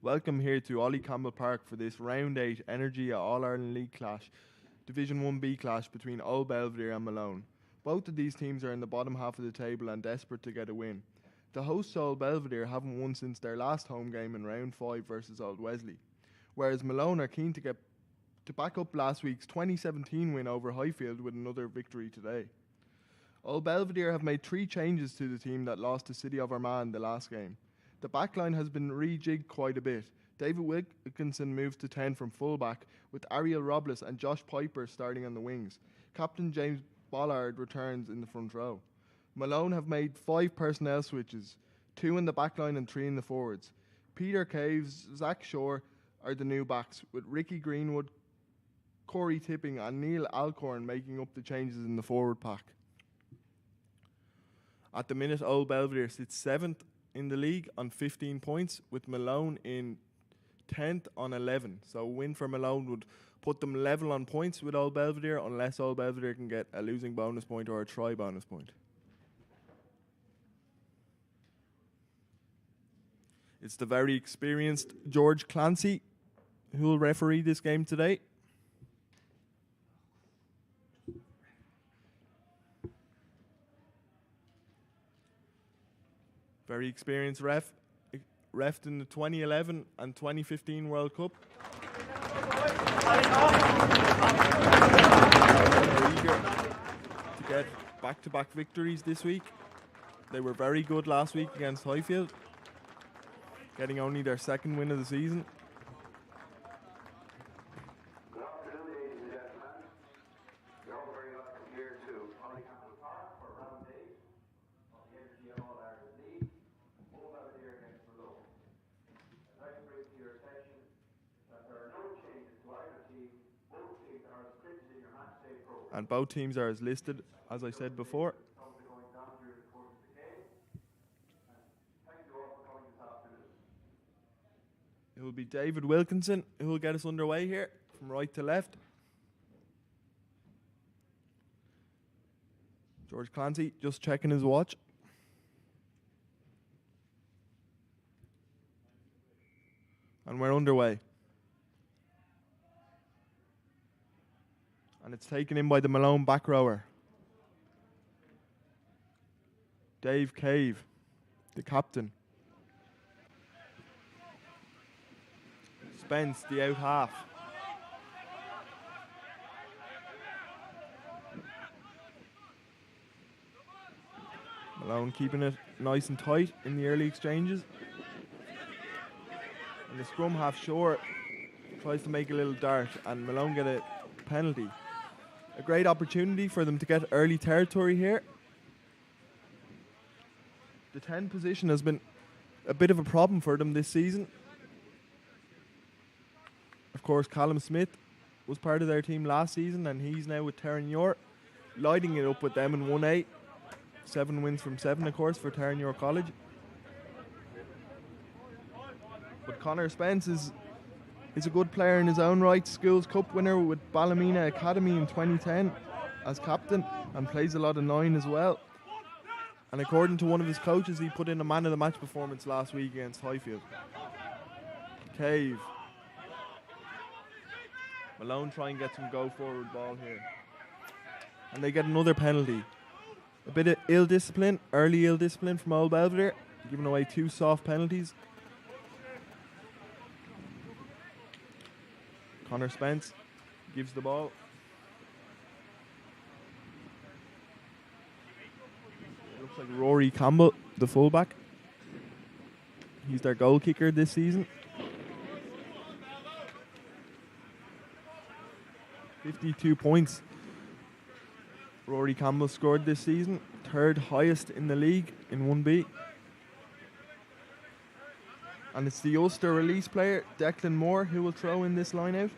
Welcome here to Ollie Campbell Park for this Round 8 Energia All-Ireland League clash, Division 1B clash between Old Belvedere and Malone. Both of these teams are in the bottom half of the table and desperate to get a win. The hosts Old Belvedere haven't won since their last home game in Round 5 versus Old Wesley, whereas Malone are keen to back up last week's 2017 win over Highfield with another victory today. Old Belvedere have made 3 changes to the team that lost to City of Armagh in the last game. The backline has been rejigged quite a bit. David Wilkinson moves to 10 from fullback, with Ariel Robles and Josh Piper starting on the wings. Captain James Bollard returns in the front row. Malone have made 5 personnel switches, 2 in the backline and 3 in the forwards. Peter Caves, Zach Shore are the new backs, with Ricky Greenwood, Corey Tipping and Neil Alcorn making up the changes in the forward pack. At the minute, Old Belvedere sits 7th in the league on 15 points, with Malone in 10th on 11. So a win for Malone would put them level on points with Old Belvedere, unless Old Belvedere can get a losing bonus point or a try bonus point. It's the very experienced George Clancy who will referee this game today. Very experienced ref in the 2011 and 2015 World Cup. They're eager to get back-to-back victories this week. They were very good last week against Highfield, getting only their 2nd win of the season. Good afternoon, ladies and gentlemen. You're all very welcome here to Ollie Campbell Park for round 8 of the Energia All-Ireland League. Old Belvedere against Malone. I'd like to bring to your attention that there are no changes to either team. Both teams are as printed in your match day program. And both teams are as listed, as I said before. Going down during the course of the game. Thank you all for coming this afternoon. It will be David Wilkinson who will get us underway here, from right to left. George Clancy just checking his watch. And we're underway. And it's taken in by the Malone back rower, Dave Cave, the captain. Spence, the out half. Malone keeping it nice and tight in the early exchanges. And the scrum half short tries to make a little dart, and Malone get a penalty. A great opportunity for them to get early territory here. The 10 position has been a bit of a problem for them this season. Of course, Callum Smith was part of their team last season, and he's now with Terranure, lighting it up with them in 1A. 7 wins from 7, of course, for Terranure College. But Connor Spence is a good player in his own right. Schools Cup winner with Ballymena Academy in 2010 as captain, and plays a lot of 9 as well. And according to one of his coaches, he put in a man of the match performance last week against Highfield. Cave. Malone try and get some go forward ball here. And they get another penalty. A bit of ill discipline, early ill discipline from Old Belvedere, giving away 2 soft penalties. Connor Spence gives the ball. It looks like Rory Campbell, the fullback. He's their goal kicker this season. 52 points Rory Campbell scored this season, 3rd highest in the league in 1B. And it's the Ulster release player, Declan Moore, who will throw in this line out.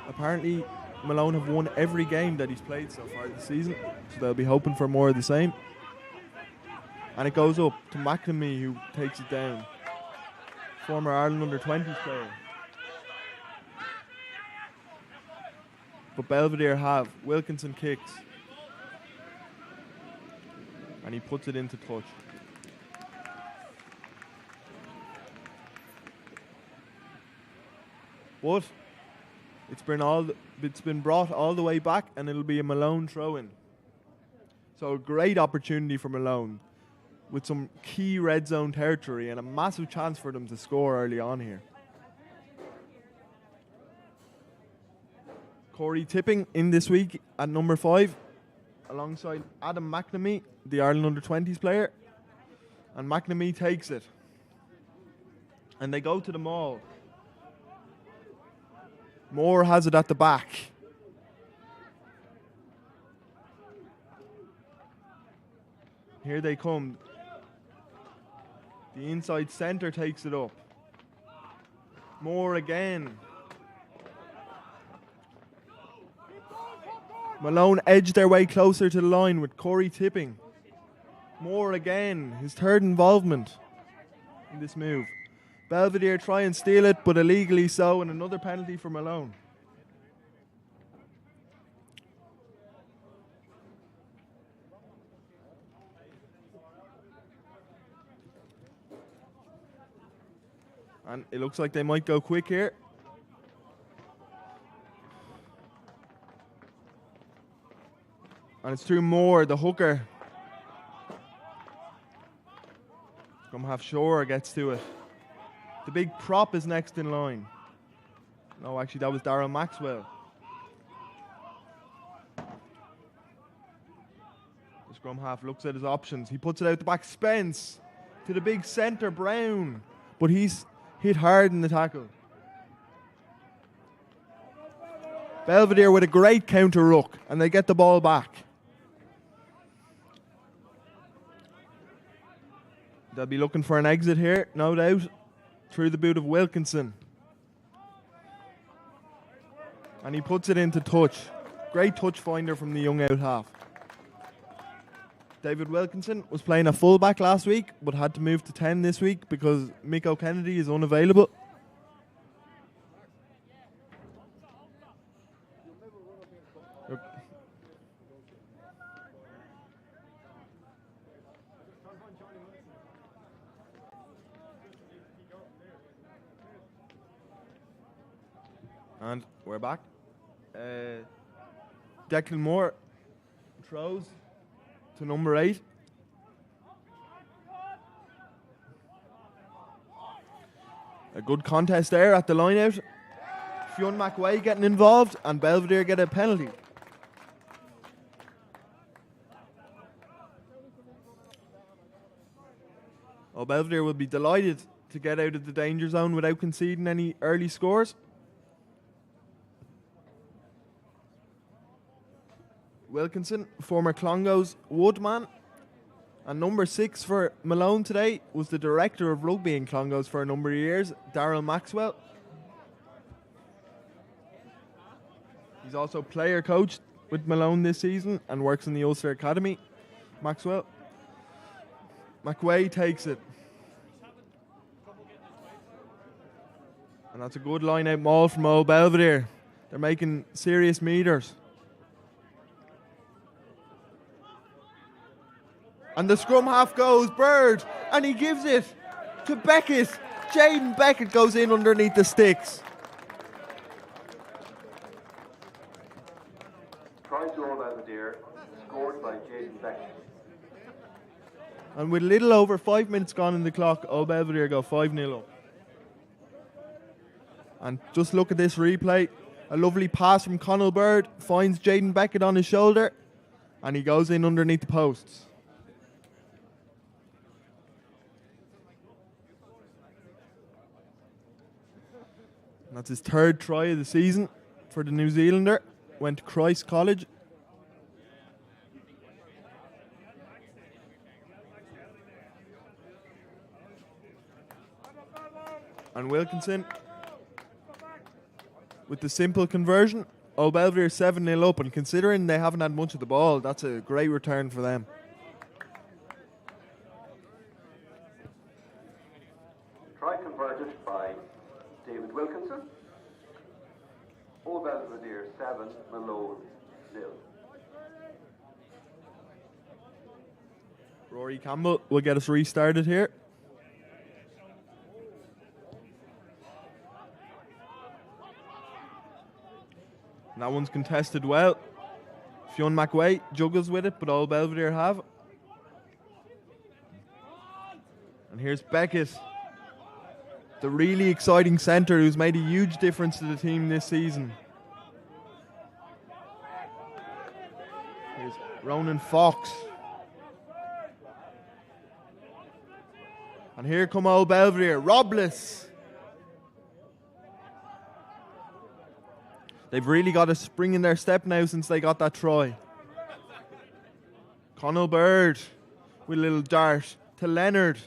Apparently, Malone have won every game that he's played so far this season, so they'll be hoping for more of the same. And it goes up to McNamee, who takes it down. Former Ireland under-20s player. But Belvedere have. Wilkinson kicks. And he puts it into touch. But it's been brought all the way back, and it'll be a Malone throw-in. So a great opportunity for Malone with some key red zone territory and a massive chance for them to score early on here. Corey Tipping in this week at number 5, alongside Adam McNamee, the Ireland under-20s player. And McNamee takes it. And they go to the maul. Moore has it at the back. Here they come. The inside centre takes it up. Moore again. Malone edged their way closer to the line with Corey Tipping. Moore again, his third involvement in this move. Belvedere try and steal it, but illegally so, and another penalty for Malone. And it looks like they might go quick here. And it's through Moore, the hooker. Scrum half Shore gets to it. The big prop is next in line. No, actually, that was Darryl Maxwell. The scrum half looks at his options. He puts it out the back. Spence to the big centre, Brown. But he's hit hard in the tackle. Belvedere with a great counter ruck, and they get the ball back. They'll be looking for an exit here, no doubt, through the boot of Wilkinson. And he puts it into touch. Great touch finder from the young out half. David Wilkinson was playing a fullback last week, but had to move to 10 this week because Mick O'Kennedy is unavailable. And we're back. Declan Moore throws to number 8. A good contest there at the line out. Fionn McWay getting involved, and Belvedere get a penalty. Oh, Belvedere will be delighted to get out of the danger zone without conceding any early scores. Wilkinson, former Clongowes Woodman. And number 6 for Malone today was the director of rugby in Clongowes for a number of years, Darryl Maxwell. He's also player coach with Malone this season and works in the Ulster Academy. Maxwell. McWay takes it. And that's a good line-out maul from Old Belvedere. They're making serious meters. And the scrum half goes, Bird, and he gives it to Beckett. Jaden Beckett goes in underneath the sticks. Try to Old Belvedere, scored by Jaden Beckett. And with a little over 5 minutes gone in the clock, Old Belvedere go 5-0 up. And just look at this replay. A lovely pass from Connell Bird, finds Jaden Beckett on his shoulder, and he goes in underneath the posts. That's his 3rd try of the season for the New Zealander. Went to Christ College. And Wilkinson with the simple conversion. Old Belvedere 7-0 up, and considering they haven't had much of the ball, that's a great return for them. Try converted by David Wilkinson. Old Belvedere 7, Malone 0. Rory Campbell will get us restarted here. And that one's contested well. Fionn McWay juggles with it, but Old Belvedere have. And here's Beckett, the really exciting centre who's made a huge difference to the team this season. Here's Ronan Fox. And here come Old Belvedere, Robles. They've really got a spring in their step now since they got that try. Conall Bird with a little dart to Leonard,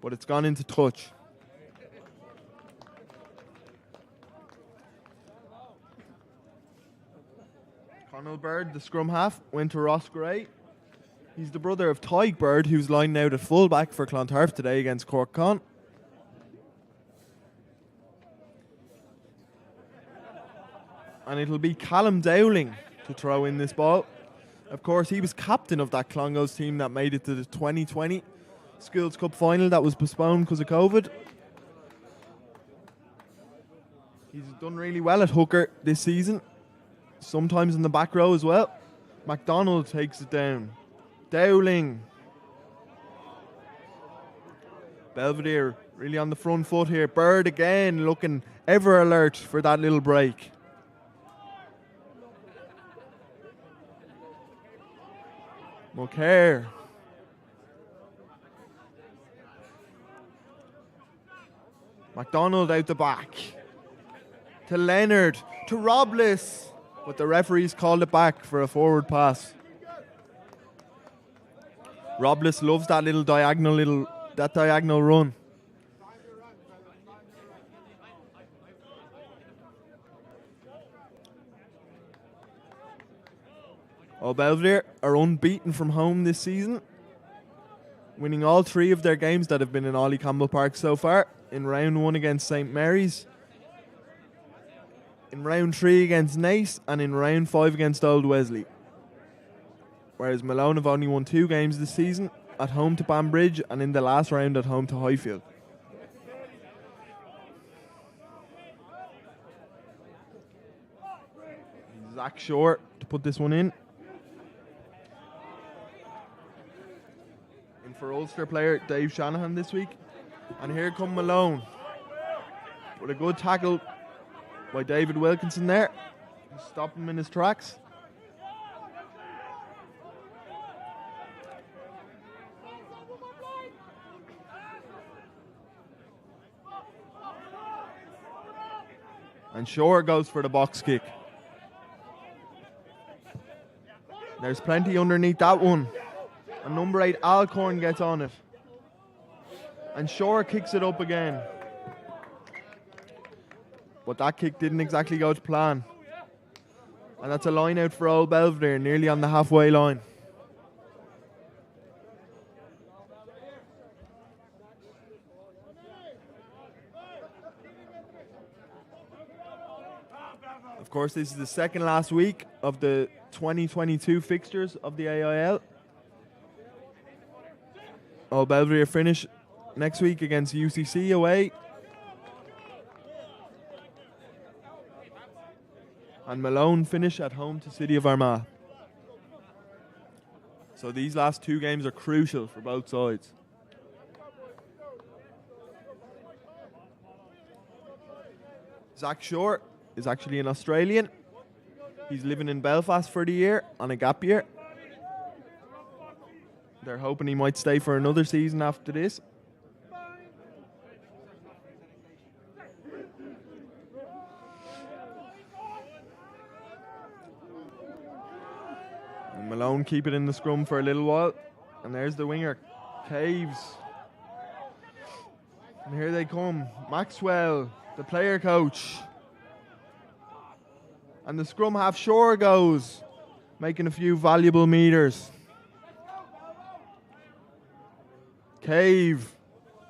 but it's gone into touch. Conall Bird, the scrum half, went to Ross Gray. He's the brother of Tyke Bird, who's lined out at fullback for Clontarf today against Cork Con. And it'll be Callum Dowling to throw in this ball. Of course, he was captain of that Clongowes team that made it to the 2020 Schools Cup final that was postponed because of COVID. He's done really well at hooker this season, sometimes in the back row as well. MacDonald takes it down. Dowling. Belvedere really on the front foot here. Bird again looking ever alert for that little break. Mulcair. MacDonald out the back. To Leonard. To Robles. But the referees called it back for a forward pass. Robles loves that diagonal run. Old Belvedere are unbeaten from home this season, winning all 3 of their games that have been in Ollie Campbell Park so far. In round 1 against St Mary's, in round 3 against Naas, and in round 5 against Old Wesley. Whereas Malone have only won 2 games this season, at home to Banbridge and in the last round at home to Highfield. Zach Shore to put this one in. In for Ulster player Dave Shanahan this week. And here come Malone with a good tackle by David Wilkinson there. Stop him in his tracks. And Shore goes for the box kick. There's plenty underneath that one. And number 8, Alcorn, gets on it. And Shore kicks it up again. But that kick didn't exactly go to plan. And that's a line out for Old Belvedere, nearly on the halfway line. Of course, this is the second last week of the 2022 fixtures of the AIL. Old Belvedere finish next week against UCC away. And Malone finish at home to City of Armagh. So these last 2 games are crucial for both sides. Zach Shore is actually an Australian. He's living in Belfast for the year on a gap year. They're hoping he might stay for another season after this. And Malone keep it in the scrum for a little while. And there's the winger, Caves. And here they come. Maxwell, the player coach. And the scrum half Shore goes, making a few valuable meters. Cave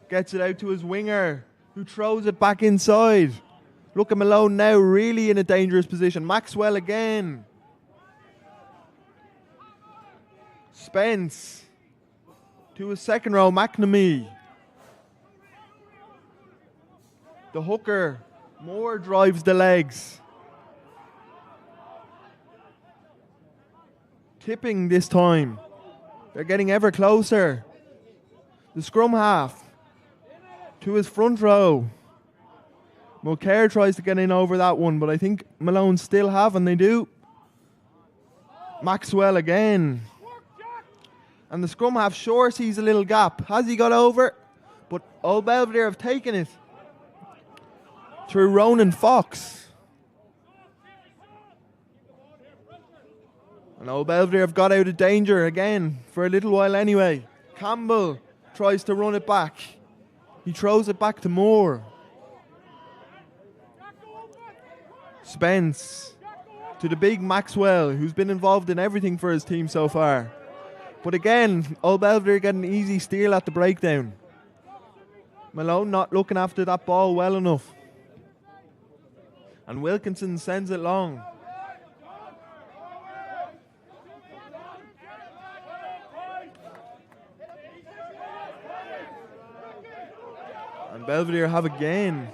gets it out to his winger, who throws it back inside. Look at Malone now, really in a dangerous position. Maxwell again. Spence to his second row, McNamee. The hooker, Moore drives the legs. Tipping this time. They're getting ever closer. The scrum half to his front row. Mulcair tries to get in over that one, but I think Malone still have, and they do. Maxwell again. And the scrum half sure sees a little gap. Has he got over? But Old Belvedere have taken it through Ronan Fox. And Old Belvedere have got out of danger again for a little while anyway. Campbell tries to run it back. He throws it back to Moore. Spence to the big Maxwell, who's been involved in everything for his team so far. But again, Old Belvedere get an easy steal at the breakdown. Malone not looking after that ball well enough. And Wilkinson sends it long. And Belvedere have again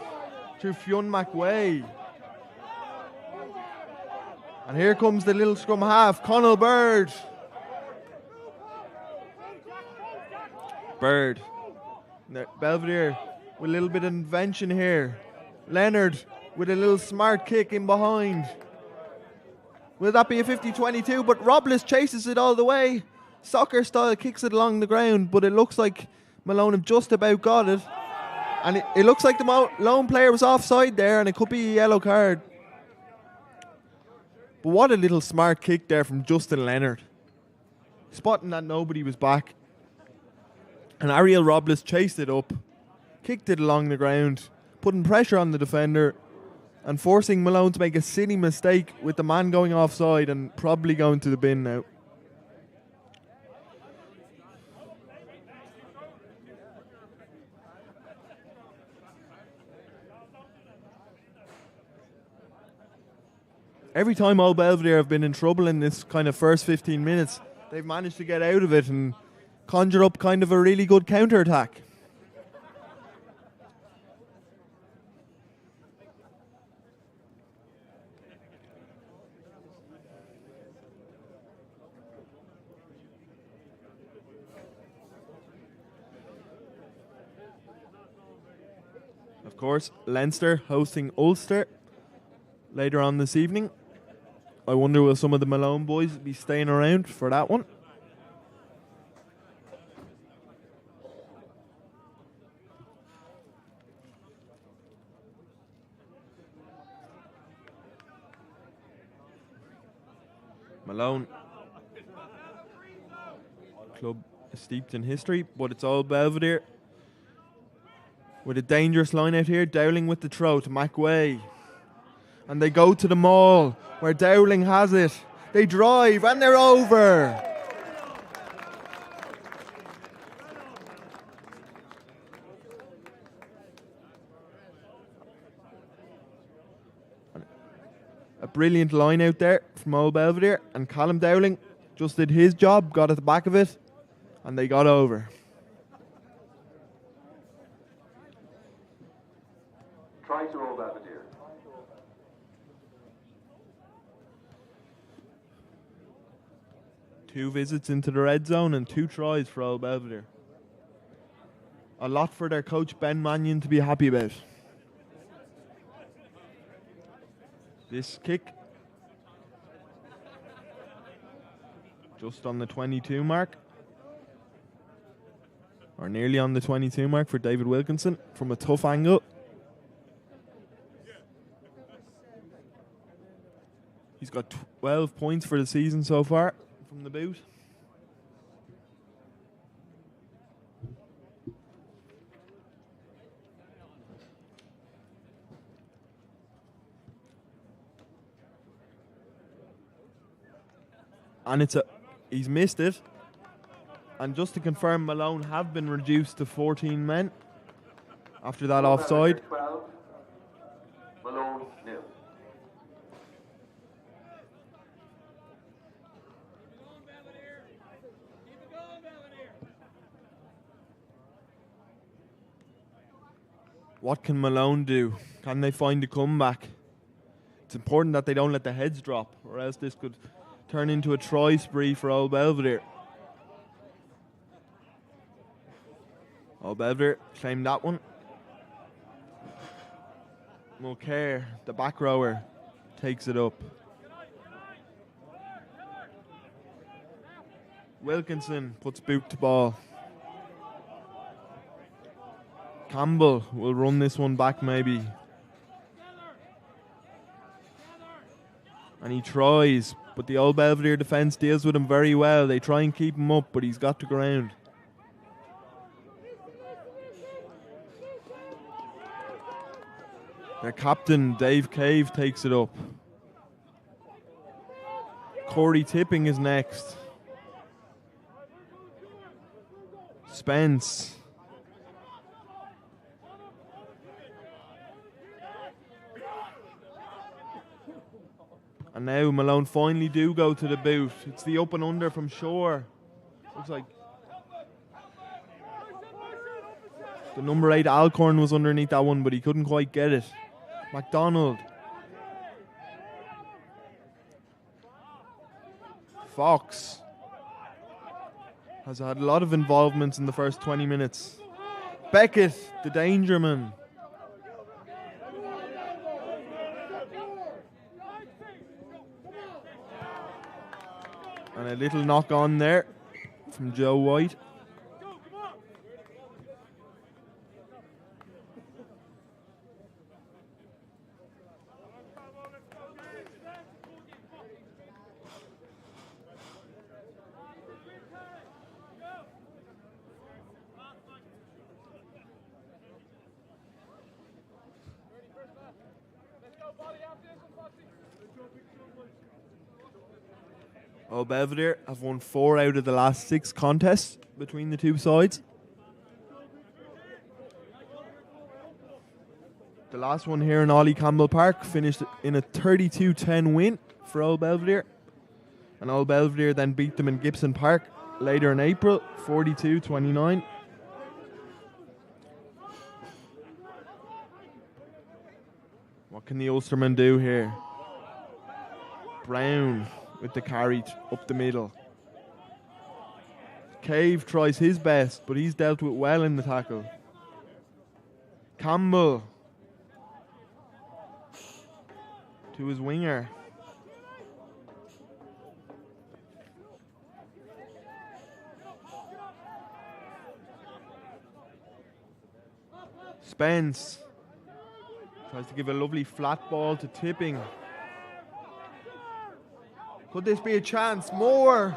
through Fionn McWay. And here comes the little scrum half, Connell Bird. Belvedere with a little bit of invention here. Leonard with a little smart kick in behind. Will that be a 50-22? But Robles chases it all the way. Soccer style kicks it along the ground, but it looks like Malone have just about got it. And it looks like the Malone player was offside there, and it could be a yellow card. But what a little smart kick there from Justin Leonard. Spotting that nobody was back. And Ariel Robles chased it up, kicked it along the ground, putting pressure on the defender and forcing Malone to make a silly mistake with the man going offside and probably going to the bin now. Every time Old Belvedere have been in trouble in this kind of first 15 minutes, they've managed to get out of it and conjure up kind of a really good counter-attack. Of course, Leinster hosting Ulster later on this evening. I wonder will some of the Malone boys be staying around for that one? Malone club is steeped in history, but it's Old Belvedere with a dangerous line out here. Dowling with the throw to McWay. And they go to the maul where Dowling has it. They drive and they're over. A brilliant line out there from Old Belvedere, and Callum Dowling just did his job, got at the back of it, and they got over. Try to Old Belvedere. Two visits into the red zone and 2 tries for Old Belvedere. A lot for their coach Ben Mannion to be happy about. This kick just on the 22 mark, or nearly on the 22 mark for David Wilkinson from a tough angle. He's got 12 points for the season so far from the boot. And he's missed it. And just to confirm, Malone have been reduced to 14 men after that offside. 12, Malone 0. What can Malone do? Can they find a comeback? It's important that they don't let the heads drop, or else this could turn into a try spree for Old Belvedere. Old Belvedere claimed that one. Mulcair, the back rower, takes it up. Wilkinson puts boot to ball. Campbell will run this one back maybe. And he tries, but the Old Belvedere defence deals with him very well. They try and keep him up, but he's got to ground. Their captain, Dave Cave, takes it up. Corey Tipping is next. Spence. And now Malone finally do go to the boot. It's the up and under from Shore. Looks like the number 8 Alcorn was underneath that one, but he couldn't quite get it. MacDonald. Fox has had a lot of involvements in the first 20 minutes. Beckett, the danger man. And a little knock on there from Joe White. Old Belvedere have won 4 out of the last 6 contests between the two sides. The last one here in Ollie Campbell Park finished in a 32-10 win for Old Belvedere. And Old Belvedere then beat them in Gibson Park later in April, 42-29. What can the Ulstermen do here? Brown with the carry up the middle. Cave tries his best, but he's dealt with well in the tackle. Campbell to his winger. Spence tries to give a lovely flat ball to Tipping. Could this be a chance? Moore.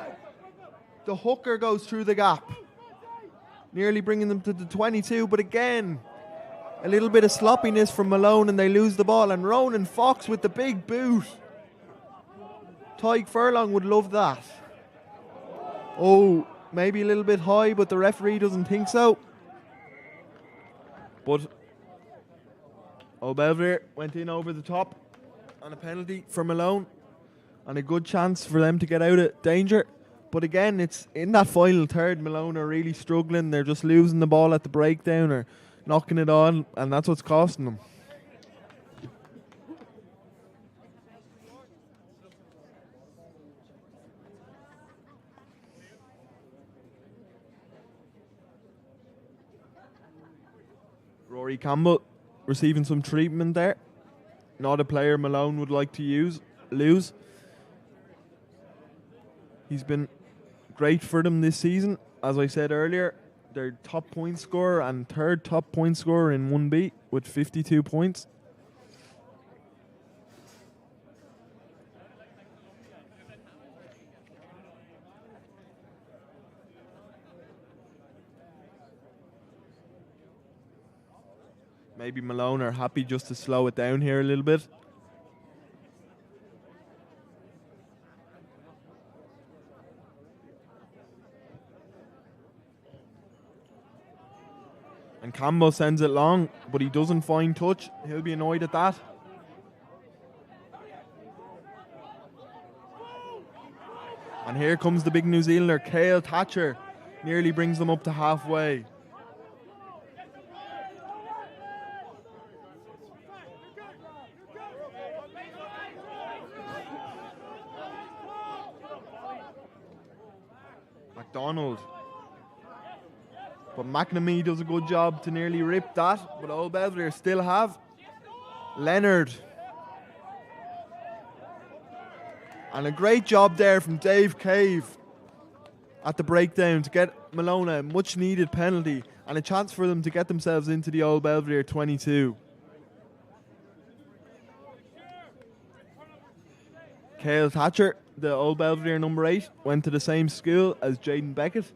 The hooker goes through the gap. Nearly bringing them to the 22, but again, a little bit of sloppiness from Malone and they lose the ball. And Ronan Fox with the big boot. Tyke Furlong would love that. Oh, maybe a little bit high, but the referee doesn't think so. But Old Belvedere went in over the top on a penalty for Malone. And a good chance for them to get out of danger. But again, it's in that final third, Malone are really struggling. They're just losing the ball at the breakdown or knocking it on, and that's what's costing them. Rory Campbell receiving some treatment there. Not a player Malone would like to lose. He's been great for them this season. As I said earlier, their top point scorer and third top point scorer in 1B with 52 points. Maybe Malone are happy just to slow it down here a little bit. And Campbell sends it long, but he doesn't find touch. He'll be annoyed at that. And here comes the big New Zealander, Cale Thatcher. Nearly brings them up to halfway. MacDonald. But McNamee does a good job to nearly rip that. But Old Belvedere still have Leonard. And a great job there from Dave Cave at the breakdown to get Malone a much needed penalty and a chance for them to get themselves into the Old Belvedere 22. Cale Thatcher, the Old Belvedere number 8, went to the same school as Jaden Beckett,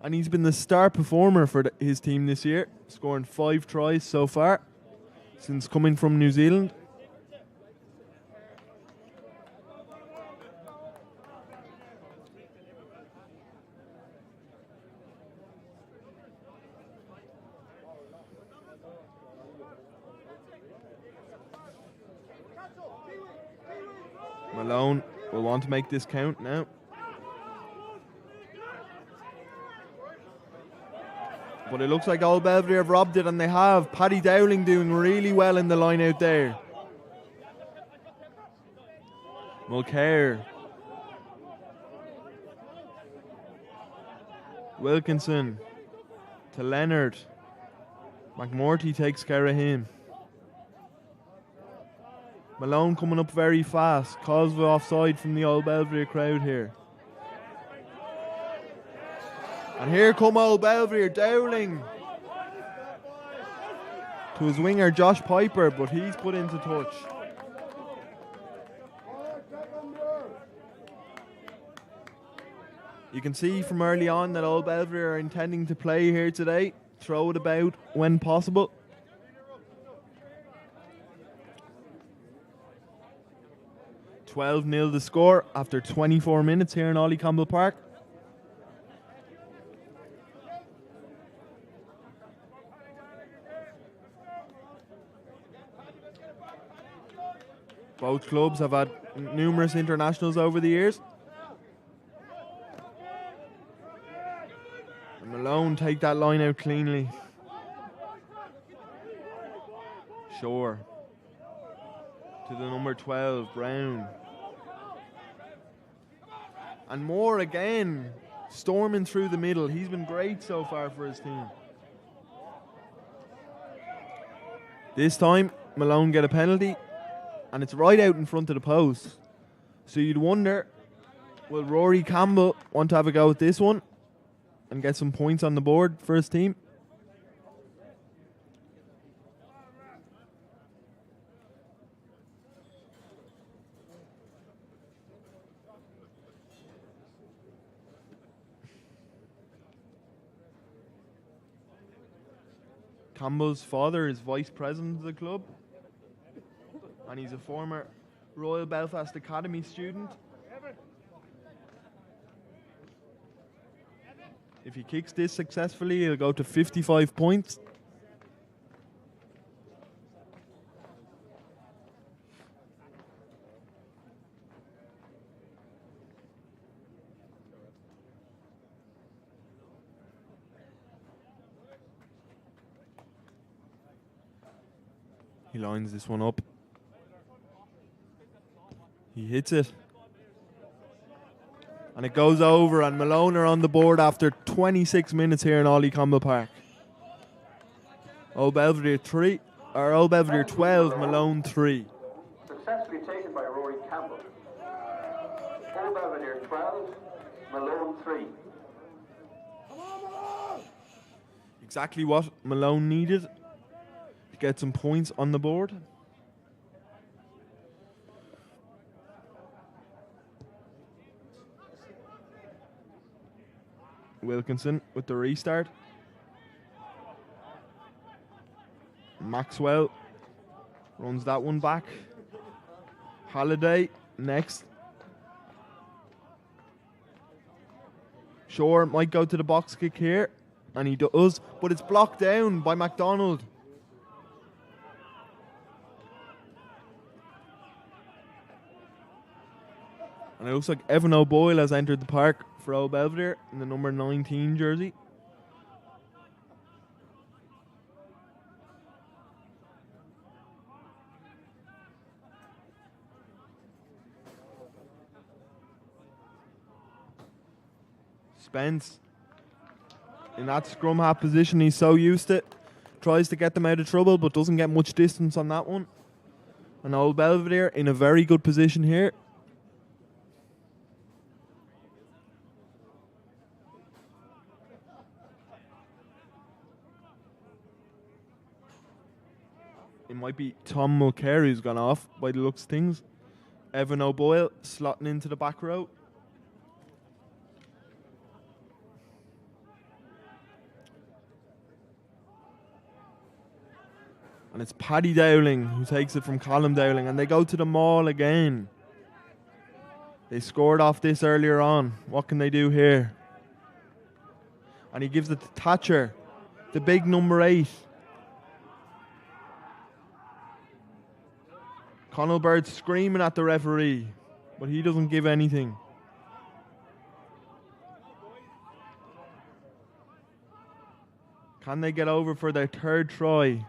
and he's been the star performer for his team this year, scoring 5 tries so far since coming from New Zealand. Malone will want to make this count now. But it looks like Old Belvedere have robbed it, and they have. Paddy Dowling doing really well in the line out there. Mulcair. Wilkinson to Leonard. McMurty takes care of him. Malone coming up very fast. Calls for offside from the Old Belvedere crowd here. And here come Old Belvedere, Dowling to his winger Josh Piper, but he's put into touch. You can see from early on that Old Belvedere are intending to play here today. Throw it about when possible. $12-0 the score after 24 minutes here in Ollie Campbell Park. Both clubs have had numerous internationals over the years. And Malone take that line out cleanly. Sure. To the number 12, Brown. And Moore again, storming through the middle. He's been great so far for his team. This time, Malone get a penalty, and it's right out in front of the post. So you'd wonder, will Rory Campbell want to have a go at this one and get some points on the board for his team? Campbell's father is vice president of the club, and he's a former Royal Belfast Academy student. If he kicks this successfully, he'll go to 55 points. He lines this one up. He hits it. And it goes over, and Malone are on the board after 26 minutes here in Ollie Campbell Park. Old Belvedere 12, Malone 3. Successfully taken by Rory Campbell. Old Belvedere 12, Malone 3. Exactly what Malone needed to get some points on the board. Wilkinson with the restart. Maxwell runs that one back. Halliday next. Shore might go to the box kick here, and he does, but it's blocked down by MacDonald. And it looks like Evan O'Boyle has entered the park for Old Belvedere in the number 19 jersey. Spence in that scrum half position, he's so used to it. Tries to get them out of trouble, but doesn't get much distance on that one. And Old Belvedere in a very good position here. It might be Tom Mulcahy who's gone off by the looks of things. Evan O'Boyle slotting into the back row. And it's Paddy Dowling who takes it from Colin Dowling. And they go to the maul again. They scored off this earlier on. What can they do here? And he gives it to Thatcher, the big number 8. Conall Bird's screaming at the referee, but he doesn't give anything. Can they get over for their third try?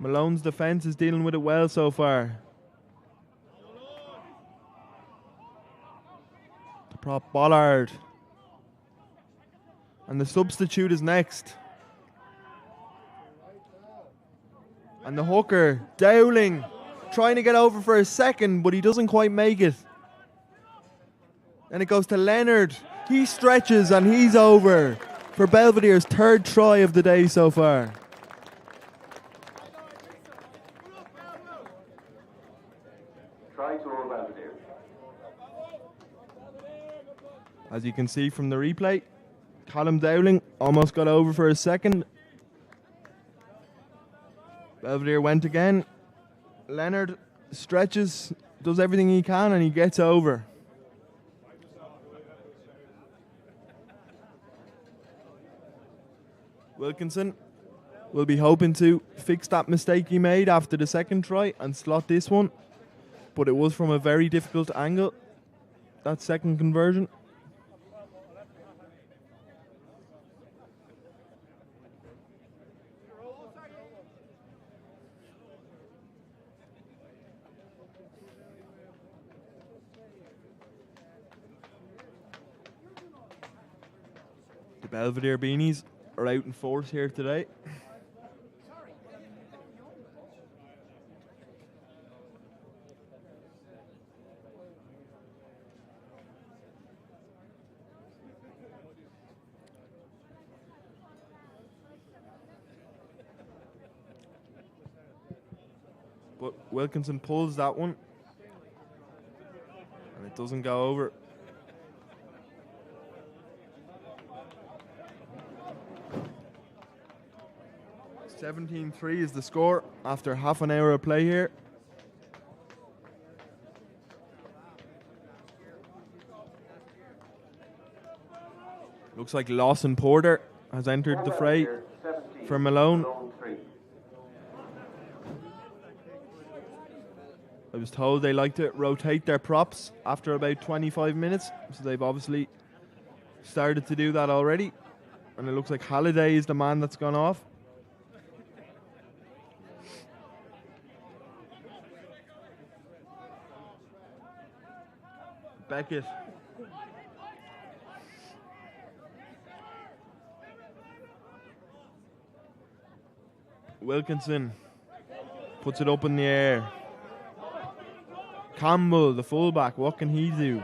Malone's defence is dealing with it well so far. The prop Bollard. And the substitute is next. And the hooker, Dowling, trying to get over for a second, but he doesn't quite make it. Then it goes to Leonard. He stretches and he's over for Belvedere's third try of the day so far. Try to Old Belvedere. As you can see from the replay, Callum Dowling almost got over for a second. Belvedere went again. Leonard stretches, does everything he can, and he gets over. Wilkinson will be hoping to fix that mistake he made after the second try and slot this one. But it was from a very difficult angle, that second conversion. The Belvedere beanies are out in force here today. But Wilkinson pulls that one, and it doesn't go over. (17-3) is the score after half an hour of play here. Looks like Lawson Porter has entered the fray for Malone. I was told they like to rotate their props after about 25 minutes, so they've obviously started to do that already. And it looks like Halliday is the man that's gone off. Beckett. Wilkinson puts it up in the air. Campbell, the fullback, what can he do?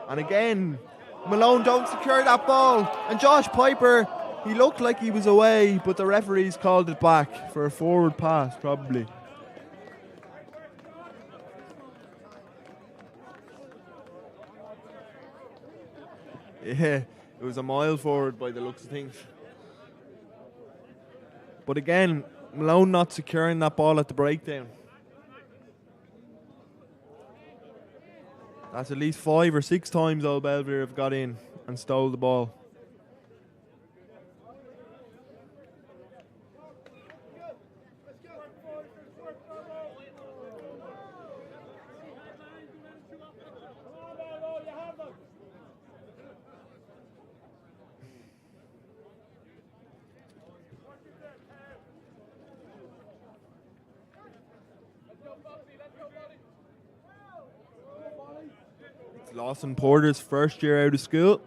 And again, Malone don't secure that ball. And Josh Piper, he looked like he was away, but the referees called it back for a forward pass, probably. Yeah, it was a mile forward by the looks of things. But again, Malone not securing that ball at the breakdown. That's at least 5 or 6 times Old Belvedere have got in and stole the ball. Lawson Porter's first year out of school.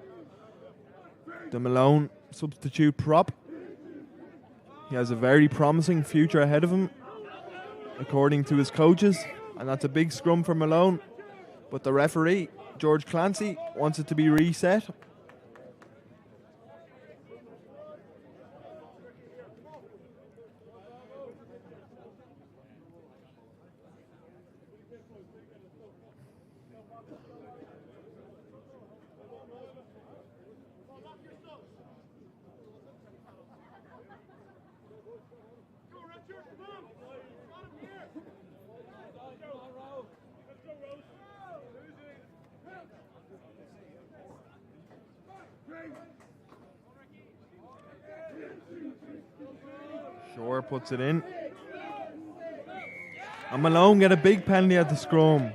The Malone substitute prop. He has a very promising future ahead of him, according to his coaches, and that's a big scrum for Malone. But the referee, George Clancy, wants it to be reset. Shore puts it in. And Malone get a big penalty at the scrum.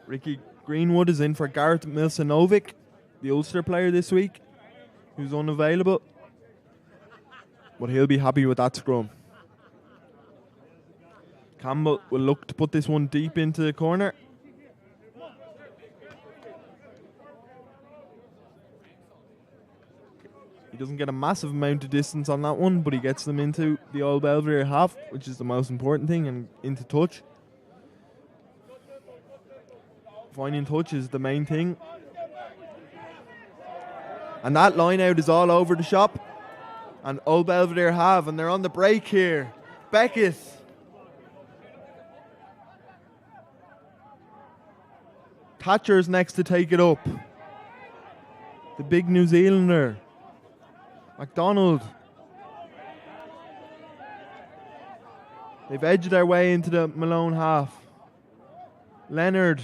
Ricky Greenwood is in for Gareth Milsanovic, the Ulster player this week, who's unavailable. But he'll be happy with that scrum. Campbell will look to put this one deep into the corner. He doesn't get a massive amount of distance on that one, but he gets them into the Old Belvedere half, which is the most important thing, and into touch. Finding touch is the main thing. And that line out is all over the shop. And Old Belvedere have, and they're on the break here. Beckett. Thatcher's next to take it up. The big New Zealander. McDonald. They've edged their way into the Malone half. Leonard.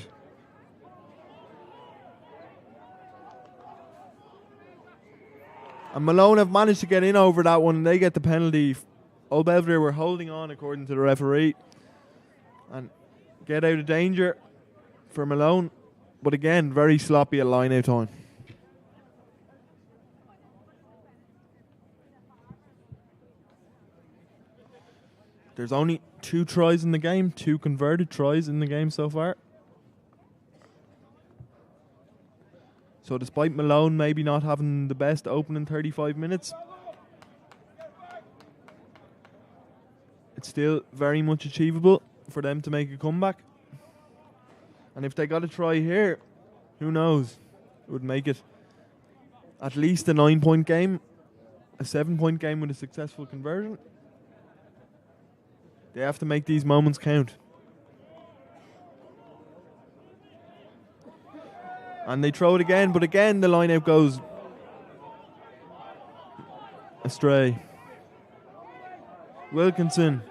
And Malone have managed to get in over that one, and they get the penalty. Old Belvedere were holding on according to the referee. And get out of danger for Malone. But again, very sloppy at line out time. There's only 2 tries in the game, 2 converted tries in the game so far. So despite Malone maybe not having the best opening 35 minutes, it's still very much achievable for them to make a comeback. And if they got a try here, who knows? It would make it at least a 9-point game, a 7-point game with a successful conversion. They have to make these moments count. And they throw it again, but again the line out goes astray. Wilkinson.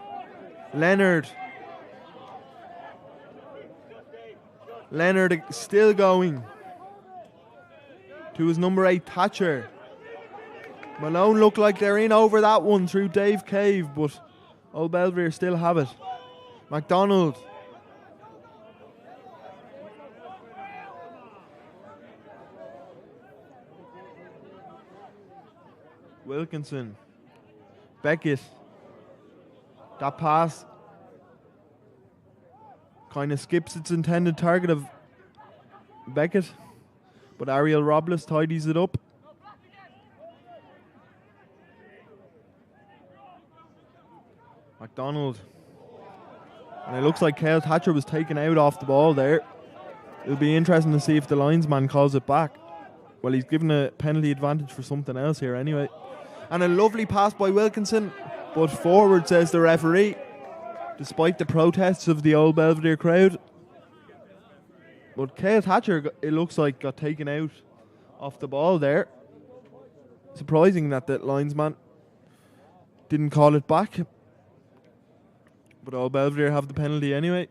Leonard. Leonard still going. To his number 8, Thatcher. Malone look like they're in over that one through Dave Cave, but Old Belvedere still have it. McDonald. Wilkinson. Beckett. That pass kind of skips its intended target of Beckett, but Ariel Robles tidies it up. McDonald. And it looks like Cale Thatcher was taken out off the ball there. It'll be interesting to see if the linesman calls it back. Well, he's given a penalty advantage for something else here anyway. And a lovely pass by Wilkinson, but forward, says the referee, despite the protests of the Old Belvedere crowd. But Cale Thatcher, it looks like, got taken out off the ball there. Surprising that the linesman didn't call it back. But Old Belvedere have the penalty anyway.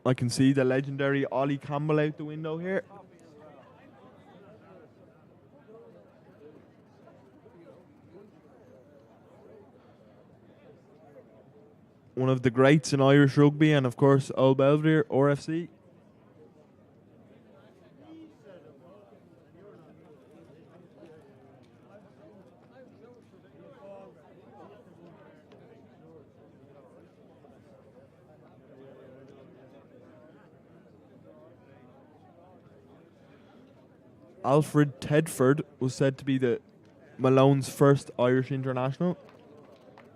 I can see the legendary Ollie Campbell out the window here. one of the greats in Irish rugby, and of course Old Belvedere, RFC. Alfred Tedford was said to be the Malone's first Irish international,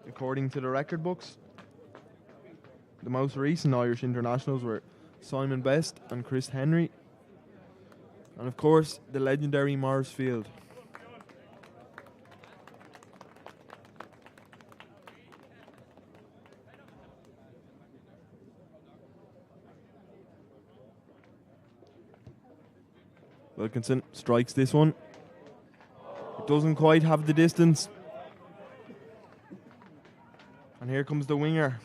according to the record books. The most recent Irish internationals were Simon Best and Chris Henry, and of course the legendary Morris Field. Wilkinson strikes this one. It doesn't quite have the distance. And here comes the winger.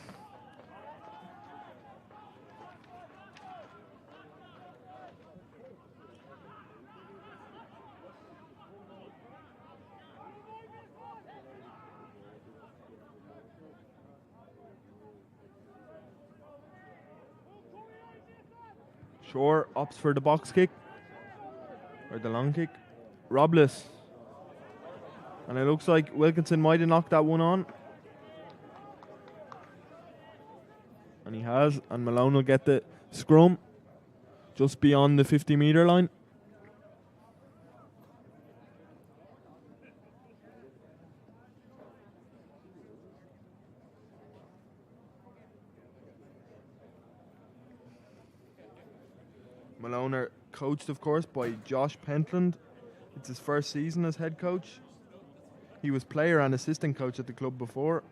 Shore opts for the box kick. Or the long kick. Robless. And it looks like Wilkinson might have knocked that one on. And he has. And Malone will get the scrum just beyond the 50-metre line. Malone are coached, of course, by Josh Pentland. It's his first season as head coach. He was player and assistant coach at the club before.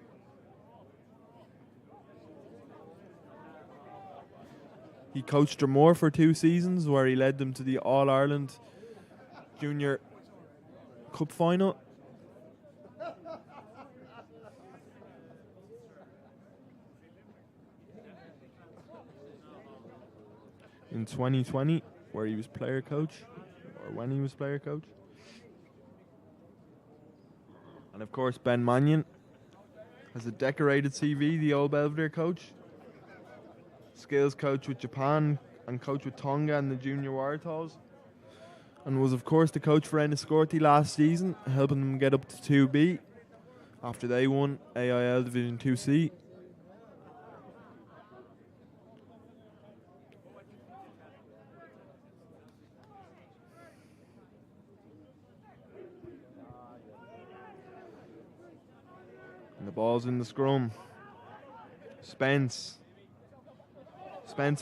He coached Dromore for 2 seasons, where he led them to the All-Ireland Junior Cup final. In 2020, where he was player coach, or when he was player coach. And of course, Ben Mannion has a decorated CV, the Old Belvedere coach. Skills coach with Japan and coach with Tonga and the Junior Waratahs. And was, of course, the coach for Enniscorthy last season, helping them get up to 2B after they won AIL Division 2C. And the ball's in the scrum. Spence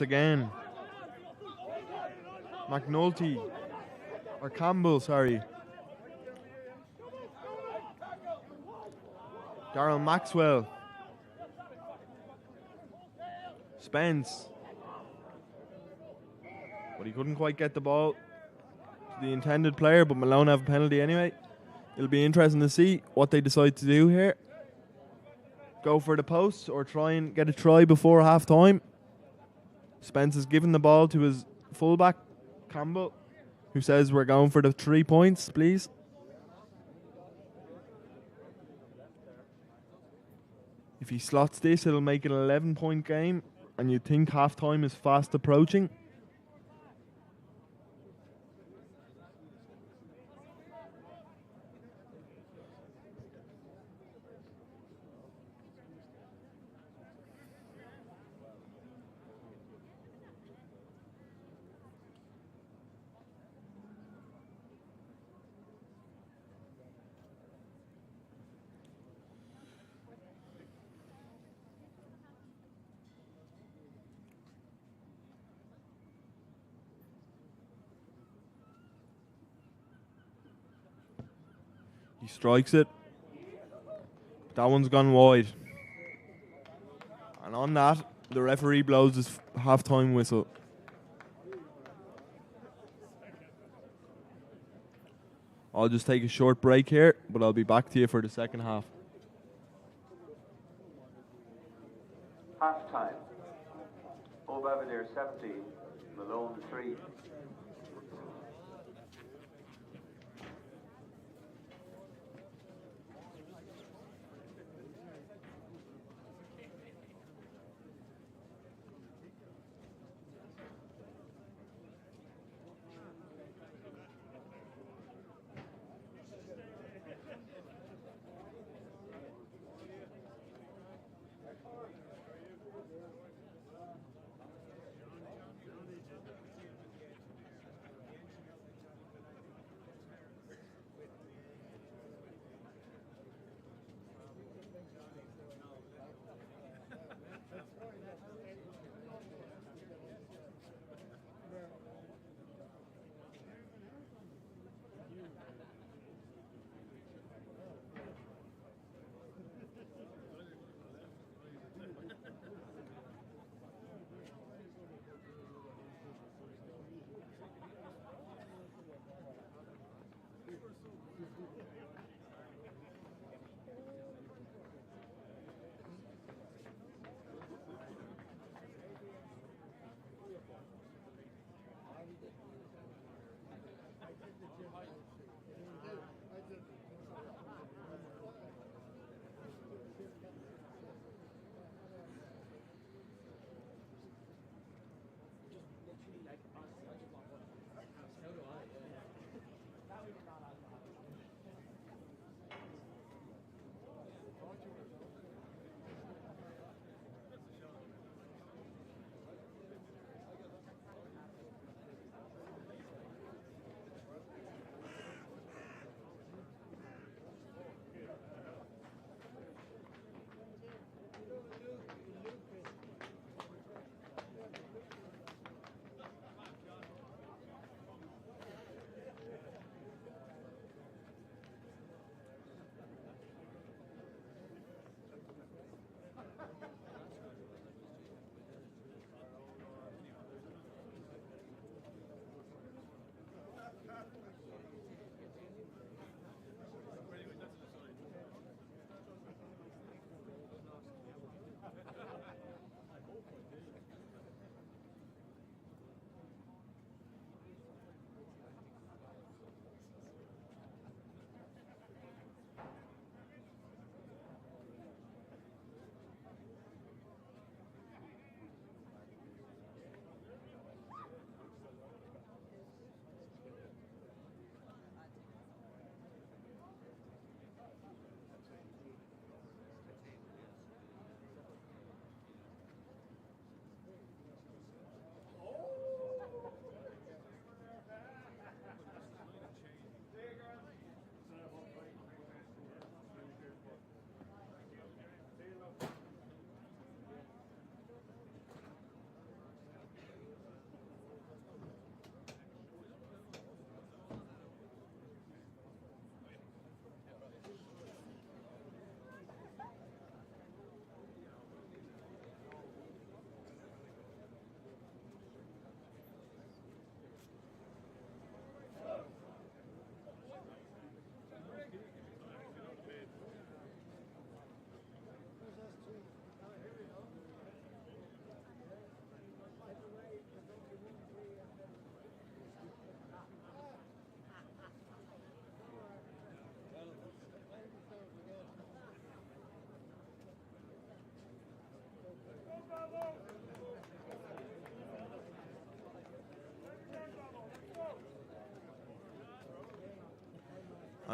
again. McNulty. Or Campbell, sorry. Darryl Maxwell. Spence. But he couldn't quite get the ball to the intended player, but Malone have a penalty anyway. It'll be interesting to see what they decide to do here. Go for the post or try and get a try before half time. Spence has given the ball to his fullback, Campbell, who says we're going for the 3 points, please. If he slots this, it'll make it an 11-point game, and you'd think half time is fast approaching. He strikes it. That one's gone wide. And on that, the referee blows his half-time whistle. I'll just take a short break here, but I'll be back to you for the second half. Half time. Old Belvedere 70, Malone 3.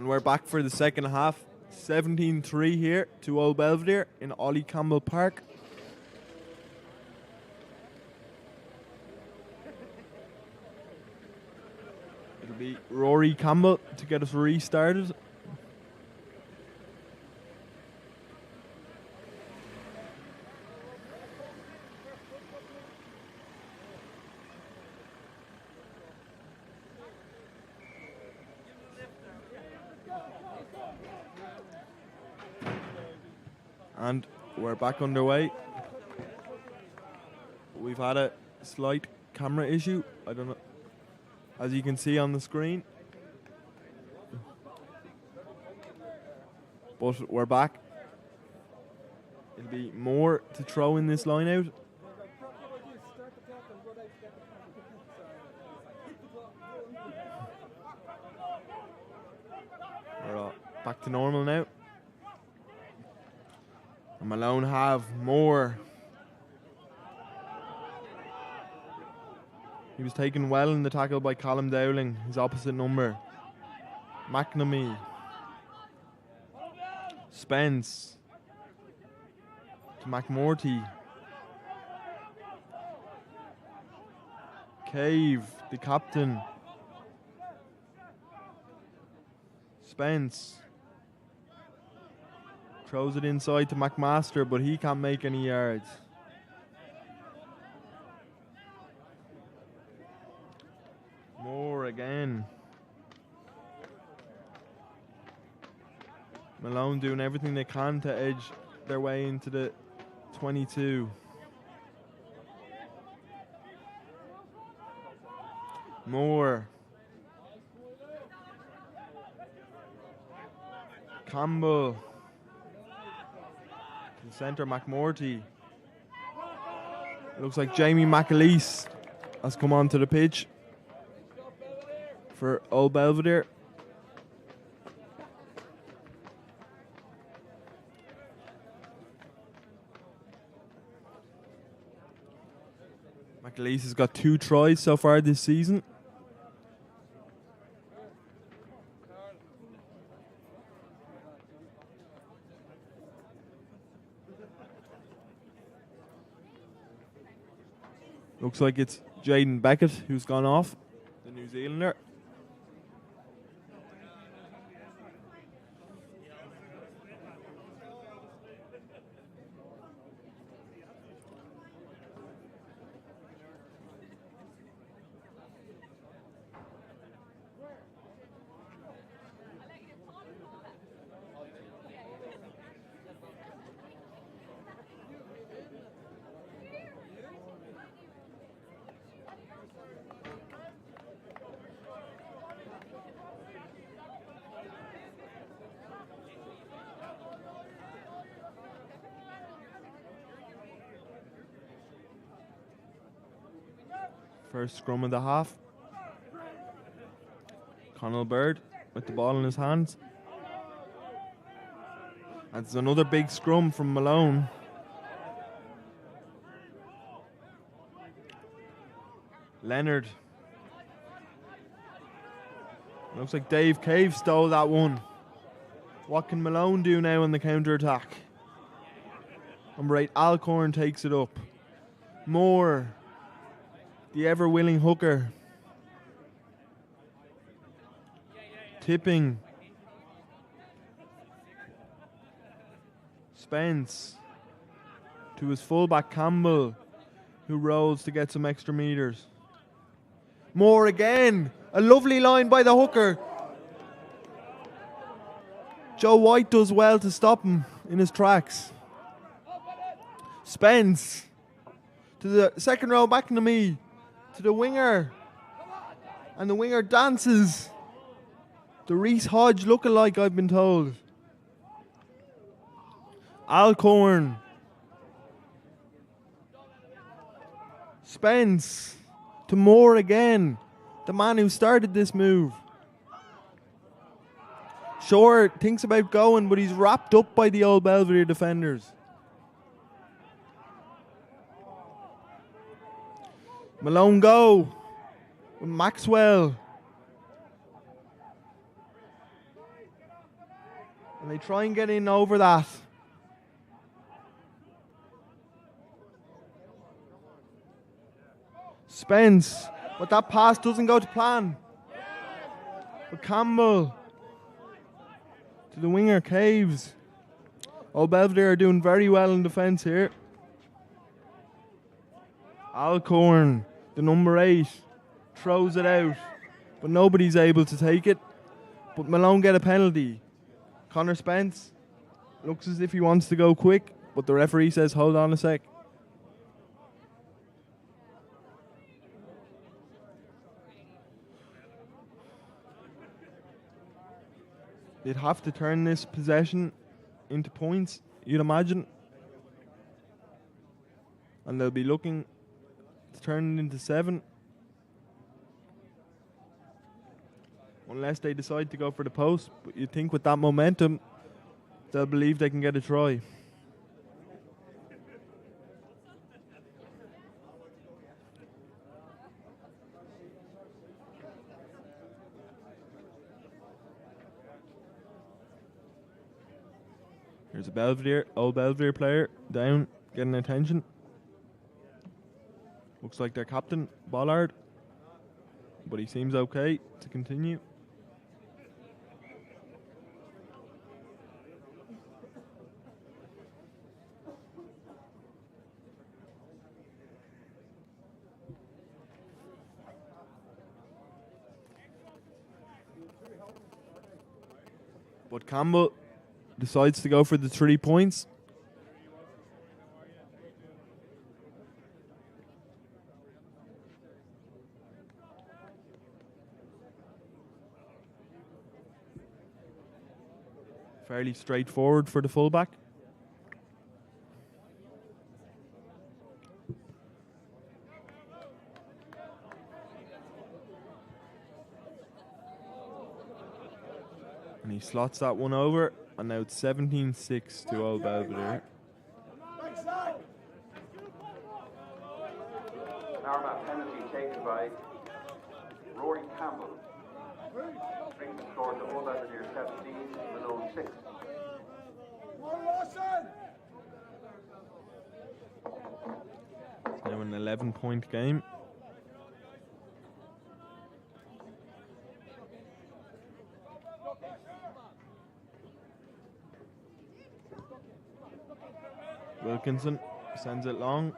And we're back for the second half. 17-3 here to Old Belvedere in Ollie Campbell Park. It'll be Rory Campbell to get us restarted. And we're back underway. We've had a slight camera issue. I don't know. As you can see on the screen. But we're back. It'll be more to throw in this line out. We're all back to normal now. And Malone have more. He was taken well in the tackle by Callum Dowling, his opposite number. McNamee. Spence. To McMurty. Cave, the captain. Spence. Throws it inside to McMaster, but he can't make any yards. Moore again. Malone doing everything they can to edge their way into the 22. Moore. Campbell. In centre, McMurty. It looks like Jamie McAleese has come onto the pitch for Old Belvedere. McAleese has got 2 tries so far this season. Looks like it's Jaden Beckett who's gone off, the New Zealander. First scrum of the half. Conall Bird with the ball in his hands. And it's another big scrum from Malone. Leonard. Looks like Dave Cave stole that one. What can Malone do now on the counter-attack? Number 8, Alcorn takes it up. Moore. The ever-willing hooker. Tipping. Spence. To his fullback Campbell, who rolls to get some extra meters. Moore again. A lovely line by the hooker. Joe White does well to stop him in his tracks. Spence. To the second row, McNamee. To the winger. And the winger dances. The Reese Hodge lookalike, I've been told. Alcorn. Spence. To Moore again. The man who started this move. Shore thinks about going, but he's wrapped up by the Old Belvedere defenders. Malone go. Maxwell. And they try and get in over that. Spence, but that pass doesn't go to plan. But Campbell to the winger, Caves. Old Belvedere are doing very well in defence here. Alcorn, the number 8, throws it out, but nobody's able to take it. But Malone get a penalty. Connor Spence looks as if he wants to go quick, but the referee says, hold on a sec. They'd have to turn this possession into points, you'd imagine. And they'll be looking to turn it into 7. Unless they decide to go for the post. But you'd think with that momentum, they'll believe they can get a try. Here's a Belvedere, Old Belvedere player down, getting attention. Looks like their captain, Bollard. But he seems okay to continue. But Campbell decides to go for the 3 points. Fairly straightforward for the fullback. And he slots that one over, and now it's 17-6 to Old Belvedere. Armagh penalty taken by Rory Campbell. Brings the score to Old Belvedere 17, Malone 6. It's now an 11-point game. Wilkinson sends it long.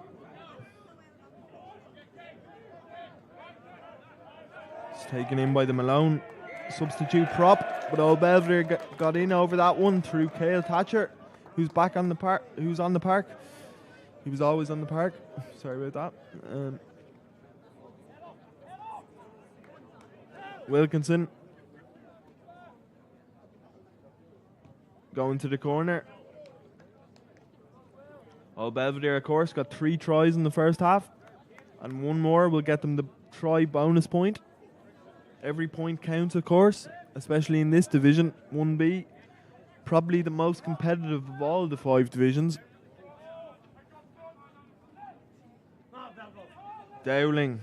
It's taken in by the Malone substitute prop, but Old Belvedere got in over that one through Cale Thatcher, who's back on the park. Who's on the park? He was always on the park. Sorry about that. Wilkinson going to the corner. Old Belvedere, of course, got 3 tries in the first half, and 1 more will get them the try bonus point. Every point counts, of course, especially in this division, 1B. Probably the most competitive of all the 5 divisions. Dowling.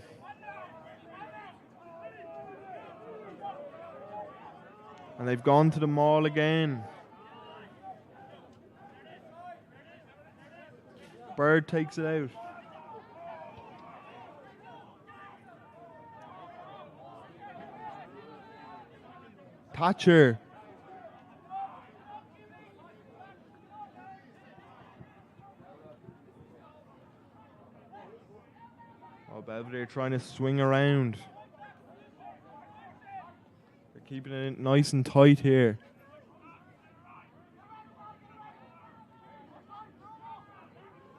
And they've gone to the maul again. Bird takes it out. Thatcher. Oh, Belvedere trying to swing around. They're keeping it nice and tight here.